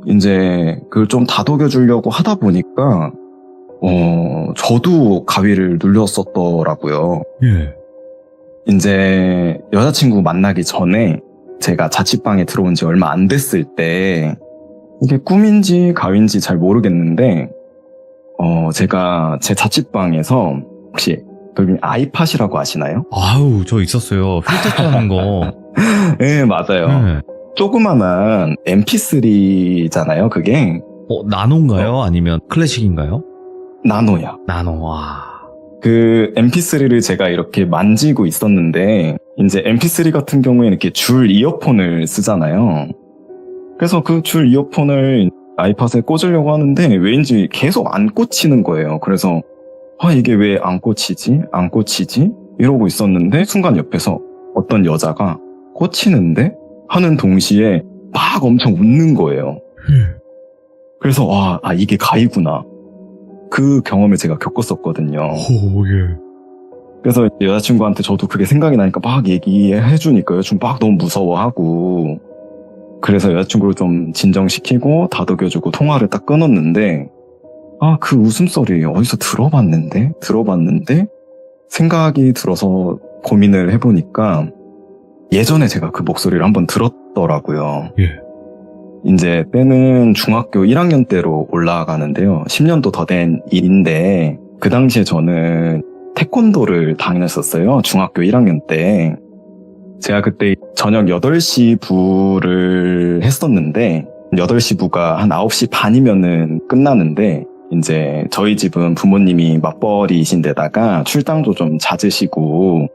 이제 그걸 좀 다독여주려고 하다 보니까 저도 가위를 눌렸었더라고요. 예. 이제 여자친구 만나기 전에 제가 자취방에 들어온 지 얼마 안 됐을 때, 이게 꿈인지 가위인지 잘 모르겠는데 제가 제 자취방에서, 혹시 여기 아이팟이라고 아시나요? 아우, 저 있었어요. 필터 하는 거. 네, 맞아요. 네. 조그만한 MP3잖아요, 그게. 나노인가요? 아니면 클래식인가요? 나노야. 나노, 와. 그 MP3를 제가 이렇게 만지고 있었는데, 이제 MP3 같은 경우에는 이렇게 줄 이어폰을 쓰잖아요. 그래서 그 줄 이어폰을 아이팟에 꽂으려고 하는데 왠지 계속 안 꽂히는 거예요. 그래서 이게 왜 안 꽂히지? 안 꽂히지? 이러고 있었는데 순간 옆에서 어떤 여자가 꽂히는데? 하는 동시에 막 엄청 웃는 거예요. 그래서 이게 가위구나. 그 경험을 제가 겪었었거든요. 오, 예. 그래서 여자친구한테 저도 그게 생각이 나니까 막 얘기해주니까 여자친구 막 너무 무서워하고, 그래서 여자친구를 좀 진정시키고 다독여주고 통화를 딱 끊었는데, 그 웃음소리 어디서 들어봤는데 생각이 들어서 고민을 해보니까 예전에 제가 그 목소리를 한번 들었더라고요. 예. 이제 때는 중학교 1학년 때로 올라가는데요. 10년도 더 된 일인데, 그 당시에 저는 태권도를 다녔었어요. 중학교 1학년 때. 제가 그때 저녁 8시 부를 했었는데 8시 부가 한 9시 반이면은 끝나는데 이제 저희 집은 부모님이 맞벌이이신 데다가 출장도 좀 잦으시고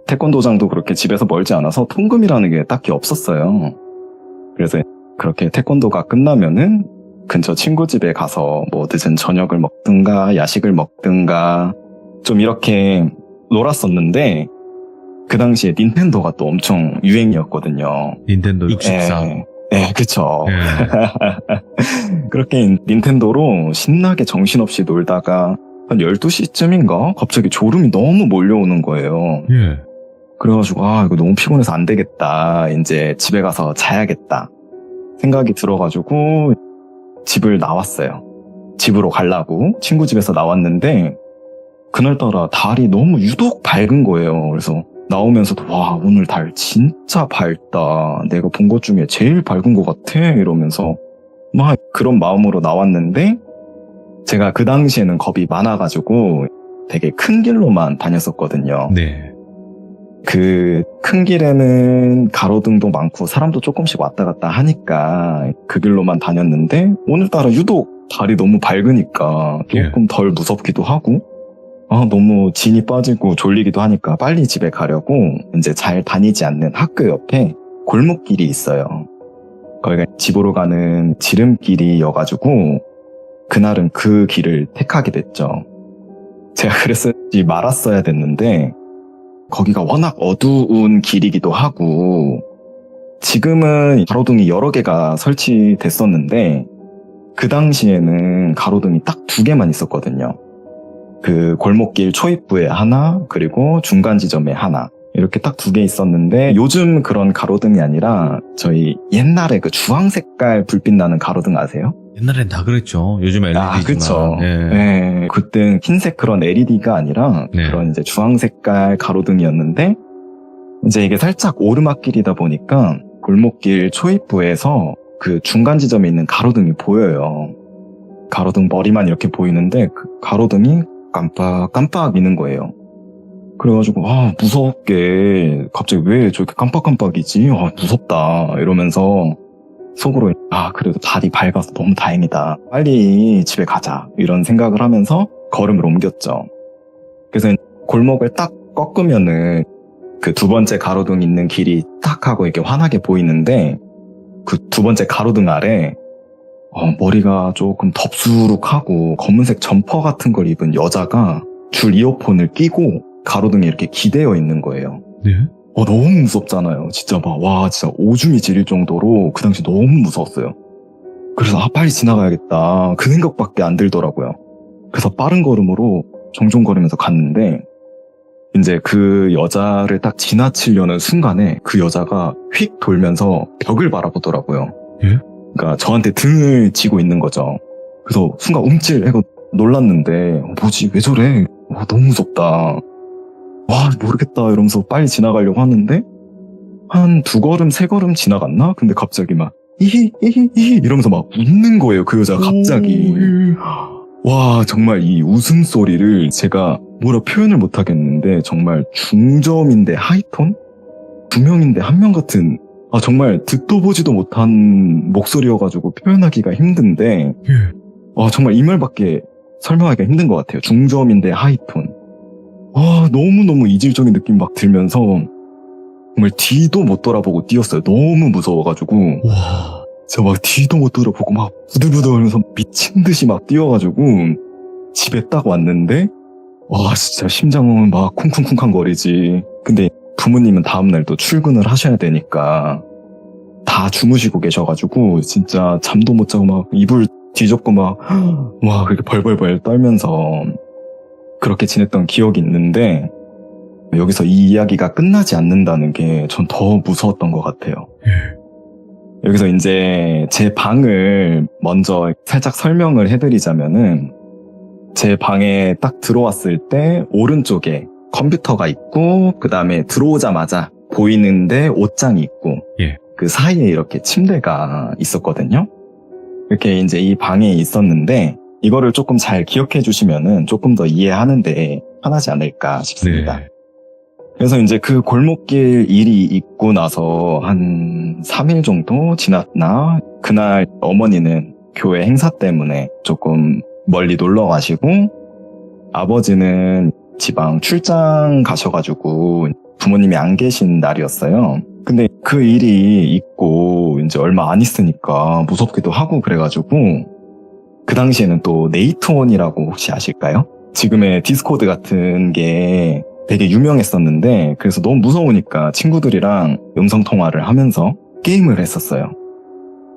태권도장도 그렇게 집에서 멀지 않아서 통금이라는 게 딱히 없었어요. 그래서 그렇게 태권도가 끝나면은 근처 친구 집에 가서 뭐 늦은 저녁을 먹든가 야식을 먹든가 좀 이렇게 놀았었는데 그 당시에 닌텐도가 또 엄청 유행이었거든요. 닌텐도 64. 네, 그쵸. 예. 그렇게 닌텐도로 신나게 정신없이 놀다가 한 12시쯤인가 갑자기 졸음이 너무 몰려오는 거예요. 예. 그래가지고 이거 너무 피곤해서 안 되겠다. 이제 집에 가서 자야겠다 생각이 들어가지고 집을 나왔어요. 집으로 가려고 친구 집에서 나왔는데 그날따라 달이 너무 유독 밝은 거예요. 그래서 나오면서도 와, 오늘 달 진짜 밝다. 내가 본 것 중에 제일 밝은 것 같아. 이러면서 막 그런 마음으로 나왔는데 제가 그 당시에는 겁이 많아가지고 되게 큰 길로만 다녔었거든요. 네. 그 큰 길에는 가로등도 많고 사람도 조금씩 왔다 갔다 하니까 그 길로만 다녔는데 오늘따라 유독 달이 너무 밝으니까 조금 덜 무섭기도 하고 너무 진이 빠지고 졸리기도 하니까 빨리 집에 가려고 이제 잘 다니지 않는 학교 옆에 골목길이 있어요. 거기가 집으로 가는 지름길이어가지고 그날은 그 길을 택하게 됐죠. 제가 그랬을지 말았어야 됐는데 거기가 워낙 어두운 길이기도 하고 지금은 가로등이 여러 개가 설치됐었는데 그 당시에는 가로등이 딱 2개만 있었거든요. 그 골목길 초입부에 하나, 그리고 중간 지점에 하나. 이렇게 딱 2개 있었는데 요즘 그런 가로등이 아니라 저희 옛날에 그 주황 색깔 불빛 나는 가로등 아세요? 옛날엔 다 그랬죠. 요즘 LED지만. 그쵸. 예. 네, 그땐 흰색 그런 LED가 아니라 네. 그런 이제 주황 색깔 가로등이었는데 이제 이게 살짝 오르막길이다 보니까 골목길 초입부에서 그 중간 지점에 있는 가로등이 보여요. 가로등 머리만 이렇게 보이는데 그 가로등이 깜빡깜빡 미는 거예요. 그래가지고 무섭게 갑자기 왜 저렇게 깜빡깜빡이지? 무섭다 이러면서 속으로 그래도 달이 밝아서 너무 다행이다. 빨리 집에 가자 이런 생각을 하면서 걸음을 옮겼죠. 그래서 골목을 딱 꺾으면은 그 2번째 가로등 있는 길이 딱 하고 이렇게 환하게 보이는데 그 2번째 가로등 아래 머리가 조금 덥수룩하고 검은색 점퍼 같은 걸 입은 여자가 줄 이어폰을 끼고 가로등에 이렇게 기대어 있는 거예요. 네? 너무 무섭잖아요. 진짜 진짜 오줌이 지릴 정도로 그 당시 너무 무서웠어요. 그래서 빨리 지나가야겠다. 그 생각밖에 안 들더라고요. 그래서 빠른 걸음으로 종종거리면서 갔는데 이제 그 여자를 딱 지나치려는 순간에 그 여자가 휙 돌면서 벽을 바라보더라고요. 예? 그러니까 저한테 등을 지고 있는 거죠. 그래서 순간 움찔하고 놀랐는데 뭐지 왜 저래? 너무 무섭다. 모르겠다 이러면서 빨리 지나가려고 하는데 한 2걸음 3걸음 지나갔나? 근데 갑자기 막 이히 이러면서 막 웃는 거예요. 그 여자가 갑자기. 와, 정말 이 웃음소리를 제가 뭐라 표현을 못 하겠는데 정말 중저음인데 하이톤? 2명인데 1명 같은 정말 듣도 보지도 못한 목소리여가지고 표현하기가 힘든데 정말 이 말밖에 설명하기가 힘든 것 같아요. 중저음인데 하이톤. 너무너무 이질적인 느낌 막 들면서 정말 뒤도 못 돌아보고 뛰었어요. 너무 무서워가지고. 와. 제가 막 뒤도 못 돌아보고 막 부들부들 하면서 미친 듯이 막 뛰어가지고 집에 딱 왔는데 진짜 심장은 막 쿵쿵쿵쾅 거리지. 근데 부모님은 다음날 또 출근을 하셔야 되니까 다 주무시고 계셔가지고 진짜 잠도 못 자고 막 이불 뒤덮고 막 그렇게 벌벌벌 떨면서 그렇게 지냈던 기억이 있는데 여기서 이 이야기가 끝나지 않는다는 게 전 더 무서웠던 것 같아요. 여기서 이제 제 방을 먼저 살짝 설명을 해드리자면은 제 방에 딱 들어왔을 때 오른쪽에 컴퓨터가 있고 그 다음에 들어오자마자 보이는데 옷장이 있고 그 사이에 이렇게 침대가 있었거든요. 이렇게 이제 이 방에 있었는데 이거를 조금 잘 기억해 주시면은 조금 더 이해하는데 편하지 않을까 싶습니다. 네. 그래서 이제 그 골목길 일이 있고 나서 한 3일 정도 지났나? 그날 어머니는 교회 행사 때문에 조금 멀리 놀러 가시고, 아버지는 지방 출장 가셔가지고 부모님이 안 계신 날이었어요. 근데 그 일이 있고 이제 얼마 안 있으니까 무섭기도 하고 그래가지고, 그 당시에는 또 네이트온이라고 혹시 아실까요? 지금의 디스코드 같은 게 되게 유명했었는데, 그래서 너무 무서우니까 친구들이랑 음성통화를 하면서 게임을 했었어요.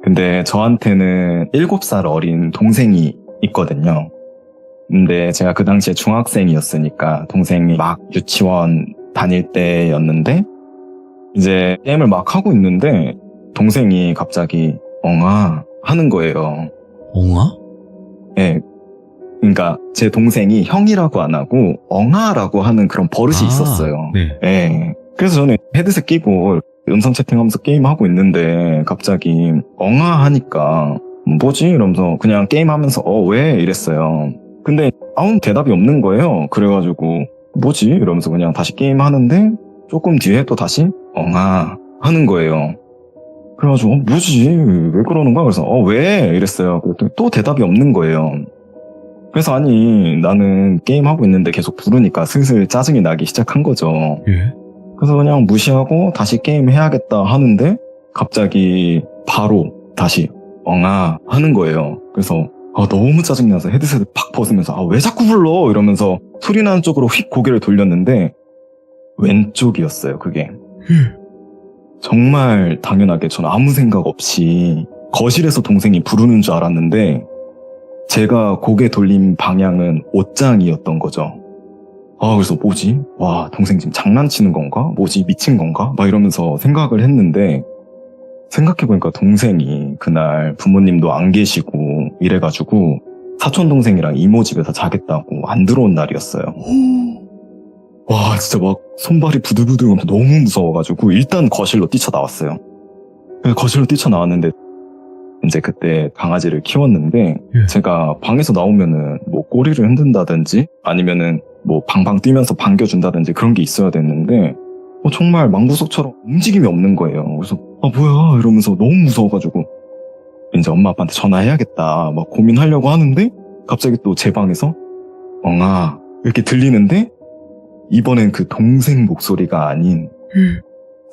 근데 저한테는 7살 어린 동생이 있거든요. 근데 제가 그 당시에 중학생이었으니까 동생이 막 유치원 다닐 때였는데, 이제 게임을 막 하고 있는데 동생이 갑자기 엉아 하는 거예요. 엉아? 예. 그러니까 제 동생이 형이라고 안 하고 엉아라고 하는 그런 버릇이 있었어요. 네. 예. 그래서 저는 헤드셋 끼고 음성 채팅하면서 게임하고 있는데 갑자기 엉아 하니까 뭐지? 이러면서 그냥 게임하면서 왜? 이랬어요. 근데 아무 대답이 없는 거예요. 그래가지고 뭐지? 이러면서 그냥 다시 게임하는데 조금 뒤에 또 다시 엉아 하는 거예요. 그래가지고 뭐지? 왜 그러는 거야? 그래서 왜? 이랬어요. 그랬더니 또 대답이 없는 거예요. 그래서 아니 나는 게임하고 있는데 계속 부르니까 슬슬 짜증이 나기 시작한 거죠. 예? 그래서 그냥 무시하고 다시 게임 해야겠다 하는데 갑자기 바로 다시 엉아 하는 거예요. 그래서 너무 짜증나서 헤드셋을 팍 벗으면서 왜 자꾸 불러? 이러면서 소리 나는 쪽으로 휙 고개를 돌렸는데 왼쪽이었어요, 그게. 정말 당연하게 저는 아무 생각 없이 거실에서 동생이 부르는 줄 알았는데 제가 고개 돌린 방향은 옷장이었던 거죠. 그래서 뭐지? 와, 동생 지금 장난치는 건가? 뭐지? 미친 건가? 막 이러면서 생각을 했는데, 생각해보니까 동생이 그날 부모님도 안 계시고 이래가지고 사촌 동생이랑 이모 집에서 자겠다고 안 들어온 날이었어요. 와, 진짜 막 손발이 부들부들하면서 너무 무서워가지고 일단 거실로 뛰쳐나왔어요. 거실로 뛰쳐나왔는데 이제 그때 강아지를 키웠는데 제가 방에서 나오면은 뭐 꼬리를 흔든다든지 아니면은 뭐 방방 뛰면서 반겨준다든지 그런 게 있어야 됐는데 정말 망부석처럼 움직임이 없는 거예요. 그래서 뭐야 이러면서 너무 무서워가지고 이제 엄마 아빠한테 전화해야겠다 막 고민하려고 하는데 갑자기 또 제 방에서 엉아 이렇게 들리는데 이번엔 그 동생 목소리가 아닌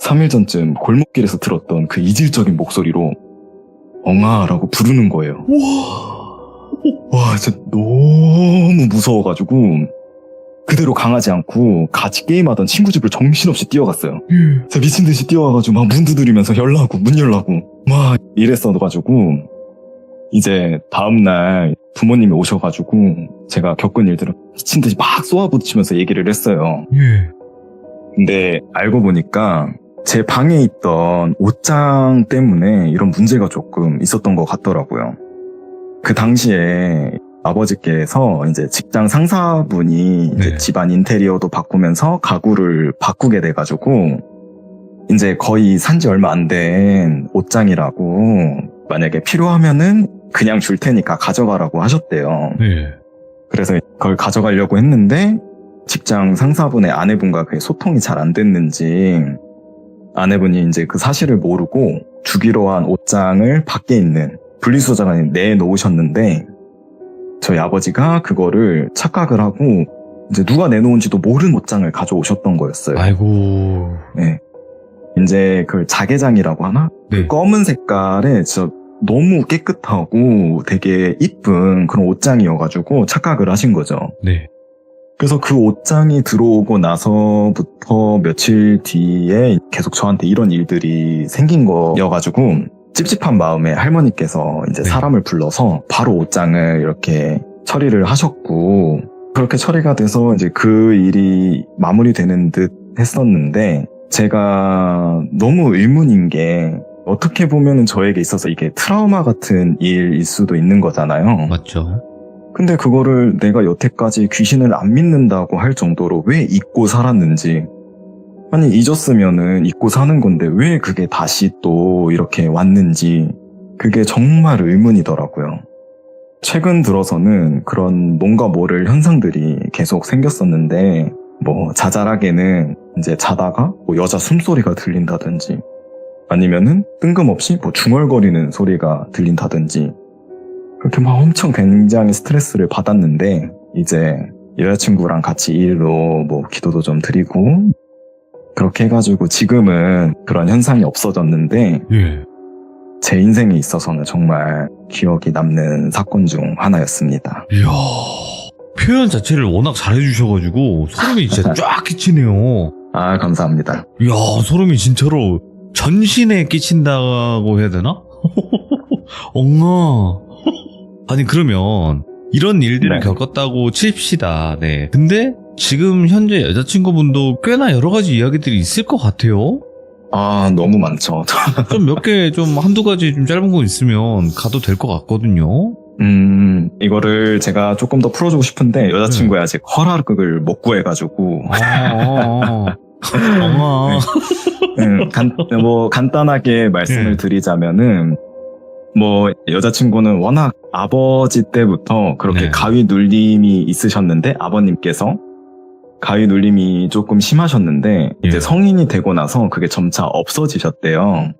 3일 전쯤 골목길에서 들었던 그 이질적인 목소리로 엉아라고 부르는 거예요. 와 진짜 너무 무서워가지고 그대로 강하지 않고 같이 게임하던 친구 집을 정신없이 뛰어갔어요. 제가 미친듯이 뛰어와가지고 막 문 두드리면서 문 열라고 막 이랬어가지고 이제 다음날 부모님이 오셔가지고 제가 겪은 일들을 미친듯이 막 쏘아붙이면서 얘기를 했어요. 근데 알고 보니까 제 방에 있던 옷장 때문에 이런 문제가 조금 있었던 것 같더라고요. 그 당시에 아버지께서 이제 직장 상사분이 이제 집안 인테리어도 바꾸면서 가구를 바꾸게 돼가지고 이제 거의 산지 얼마 안 된 옷장이라고 만약에 필요하면은 그냥 줄 테니까 가져가라고 하셨대요. 그래서 그걸 가져가려고 했는데 직장 상사분의 아내분과 그게 소통이 잘 안 됐는지 아내분이 이제 그 사실을 모르고 주기로 한 옷장을 밖에 있는 분리수거장에 내놓으셨는데 저희 아버지가 그거를 착각을 하고 이제 누가 내놓은지도 모르는 옷장을 가져오셨던 거였어요. 아이고. 네. 이제 그걸 자개장이라고 하나? 네. 검은 색깔의 진짜 너무 깨끗하고 되게 이쁜 그런 옷장이어가지고 착각을 하신 거죠. 네. 그래서 그 옷장이 들어오고 나서부터 며칠 뒤에 계속 저한테 이런 일들이 생긴 거여가지고 찝찝한 마음에 할머니께서 이제 사람을 불러서 바로 옷장을 이렇게 처리를 하셨고 그렇게 처리가 돼서 이제 그 일이 마무리되는 듯 했었는데 제가 너무 의문인 게 어떻게 보면 저에게 있어서 이게 트라우마 같은 일일 수도 있는 거잖아요. 맞죠. 근데 그거를 내가 여태까지 귀신을 안 믿는다고 할 정도로 왜 잊고 살았는지 아니 잊었으면은 잊고 사는 건데 왜 그게 다시 또 이렇게 왔는지 그게 정말 의문이더라고요. 최근 들어서는 그런 뭔가 모를 현상들이 계속 생겼었는데, 뭐 자잘하게는 이제 자다가 뭐 여자 숨소리가 들린다든지, 아니면은 뜬금없이 뭐 중얼거리는 소리가 들린다든지, 그렇게 막 엄청 굉장히 스트레스를 받았는데, 이제 여자친구랑 같이 일로 뭐 기도도 좀 드리고 그렇게 해가지고 지금은 그런 현상이 없어졌는데, 예. 제 인생에 있어서는 정말 기억이 남는 사건 중 하나였습니다. 이야, 표현 자체를 워낙 잘해주셔가지고 소름이 진짜 쫙 끼치네요. 아, 감사합니다. 이야, 소름이 진짜로 전신에 끼친다고 해야 되나? 엉아. 아니, 그러면 이런 일들을 네. 겪었다고 칩시다. 네. 근데 지금 현재 여자친구분도 꽤나 여러 가지 이야기들이 있을 것 같아요. 아, 너무 많죠. 좀 몇 개, 좀 한두 가지 좀 짧은 거 있으면 가도 될 것 같거든요. 이거를 제가 조금 더 풀어주고 싶은데 여자친구의 아직 허락을 못 구해가지고 엉아. 뭐 간단하게 말씀을 네. 드리자면은, 뭐 여자친구는 워낙 아버지 때부터 그렇게 네. 가위 눌림이 있으셨는데, 아버님께서 가위 눌림이 조금 심하셨는데 예. 이제 성인이 되고 나서 그게 점차 없어지셨대요.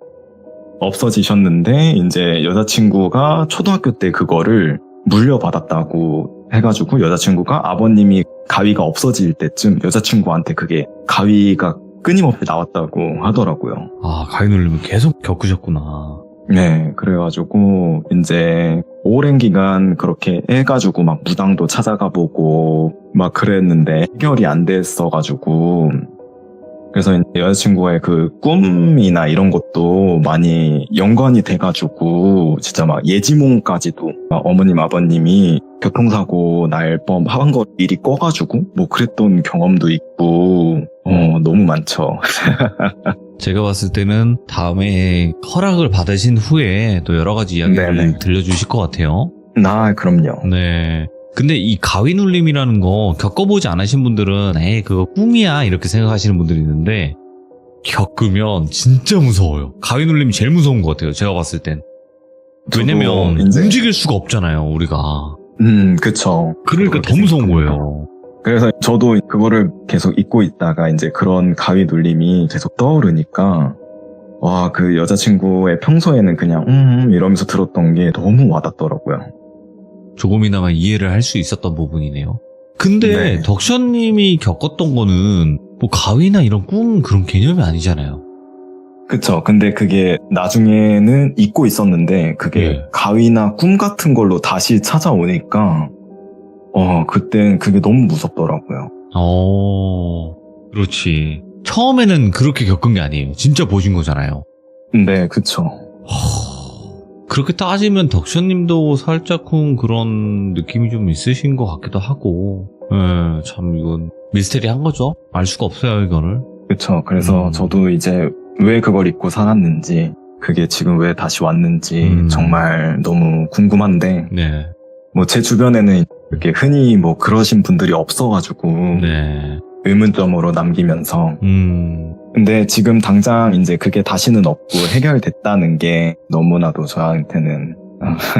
없어지셨는데 이제 여자친구가 초등학교 때 그거를 물려받았다고 해가지고, 여자친구가 아버님이 가위가 없어질 때쯤 여자친구한테 그게 가위가 끊임없이 나왔다고 하더라고요. 아, 가위 눌림을 계속 겪으셨구나. 네, 그래가지고 이제 오랜 기간 그렇게 해가지고 막 무당도 찾아가 보고 막 그랬는데 해결이 안 됐어가지고, 그래서 이제 여자친구의 그 꿈이나 이런 것도 많이 연관이 돼가지고 진짜 막 예지몽까지도 막 어머님 아버님이 교통사고 날 뻔한 거 미리 꺼가지고 뭐 그랬던 경험도 있고, 너무 많죠. 제가 봤을 때는 다음에 허락을 받으신 후에 또 여러 가지 이야기를 네네. 들려주실 것 같아요. 그럼요. 네. 근데 이 가위 눌림이라는 거 겪어보지 않으신 분들은 에이, 그거 꿈이야 이렇게 생각하시는 분들이 있는데, 겪으면 진짜 무서워요. 가위 눌림이 제일 무서운 것 같아요, 제가 봤을 땐. 왜냐면 저도 이제- 움직일 수가 없잖아요, 우리가. 그쵸. 그러니까 더 그렇게 무서운 생각합니다. 거예요. 그래서 저도 그거를 계속 잊고 있다가 이제 그런 가위 눌림이 계속 떠오르니까, 와, 그 여자친구의 평소에는 그냥 이러면서 들었던 게 너무 와닿더라고요. 조금이나마 이해를 할 수 있었던 부분이네요. 근데 네. 덕션님이 겪었던 거는 뭐 가위나 이런 꿈 그런 개념이 아니잖아요. 그쵸. 근데 그게 나중에는 잊고 있었는데 그게 네. 가위나 꿈 같은 걸로 다시 찾아오니까 그땐 그게 너무 무섭더라고요. 그렇지. 처음에는 그렇게 겪은 게 아니에요. 진짜 보신 거잖아요. 네, 그쵸. 그렇게 따지면 덕션님도 살짝쿵 그런 느낌이 좀 있으신 것 같기도 하고, 참 이건 미스테리한 거죠. 알 수가 없어요, 이거를. 그쵸. 그래서 저도 이제 왜 그걸 잊고 살았는지, 그게 지금 왜 다시 왔는지 정말 너무 궁금한데, 네. 뭐 제 주변에는 이렇게 흔히 뭐 그러신 분들이 없어가지고 네. 의문점으로 남기면서, 근데 지금 당장 이제 그게 다시는 없고 해결됐다는 게 너무나도 저한테는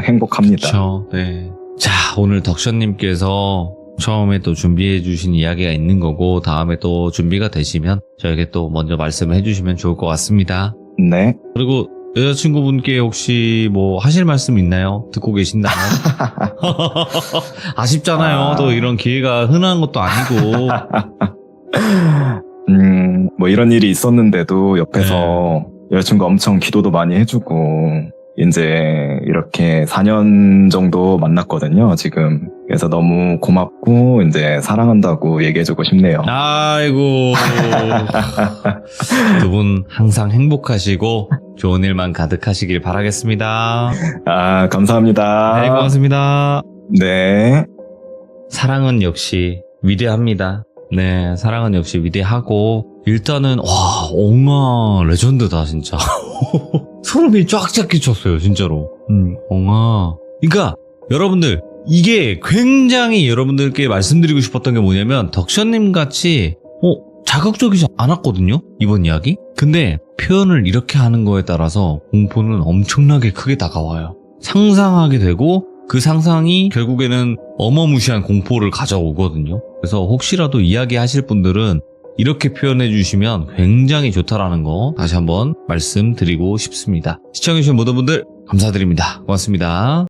행복합니다. 그렇죠. 네. 자, 오늘 덕션님께서 처음에 또 준비해 주신 이야기가 있는 거고, 다음에 또 준비가 되시면 저에게 또 먼저 말씀을 해주시면 좋을 것 같습니다. 네. 그리고 여자친구분께 혹시 뭐 하실 말씀 있나요? 듣고 계신다면? 아쉽잖아요. 또 이런 기회가 흔한 것도 아니고. 뭐 이런 일이 있었는데도 옆에서 여자친구 엄청 기도도 많이 해주고, 이제 이렇게 4년 정도 만났거든요, 지금. 그래서 너무 고맙고, 이제 사랑한다고 얘기해주고 싶네요. 아이고. 두 분 항상 행복하시고 좋은 일만 가득하시길 바라겠습니다. 감사합니다. 네, 고맙습니다. 네. 사랑은 역시 위대합니다. 네, 사랑은 역시 위대하고, 일단은 와, 엉아 레전드다 진짜. 소름이 쫙쫙 끼쳤어요, 진짜로. 엉아. 그러니까 여러분들, 이게 굉장히 여러분들께 말씀드리고 싶었던 게 뭐냐면, 덕션님 같이 자극적이지 않았거든요, 이번 이야기. 근데 표현을 이렇게 하는 거에 따라서 공포는 엄청나게 크게 다가와요. 상상하게 되고 그 상상이 결국에는 어마무시한 공포를 가져오거든요. 그래서 혹시라도 이야기하실 분들은 이렇게 표현해 주시면 굉장히 좋다라는 거 다시 한번 말씀드리고 싶습니다. 시청해주신 모든 분들 감사드립니다. 고맙습니다.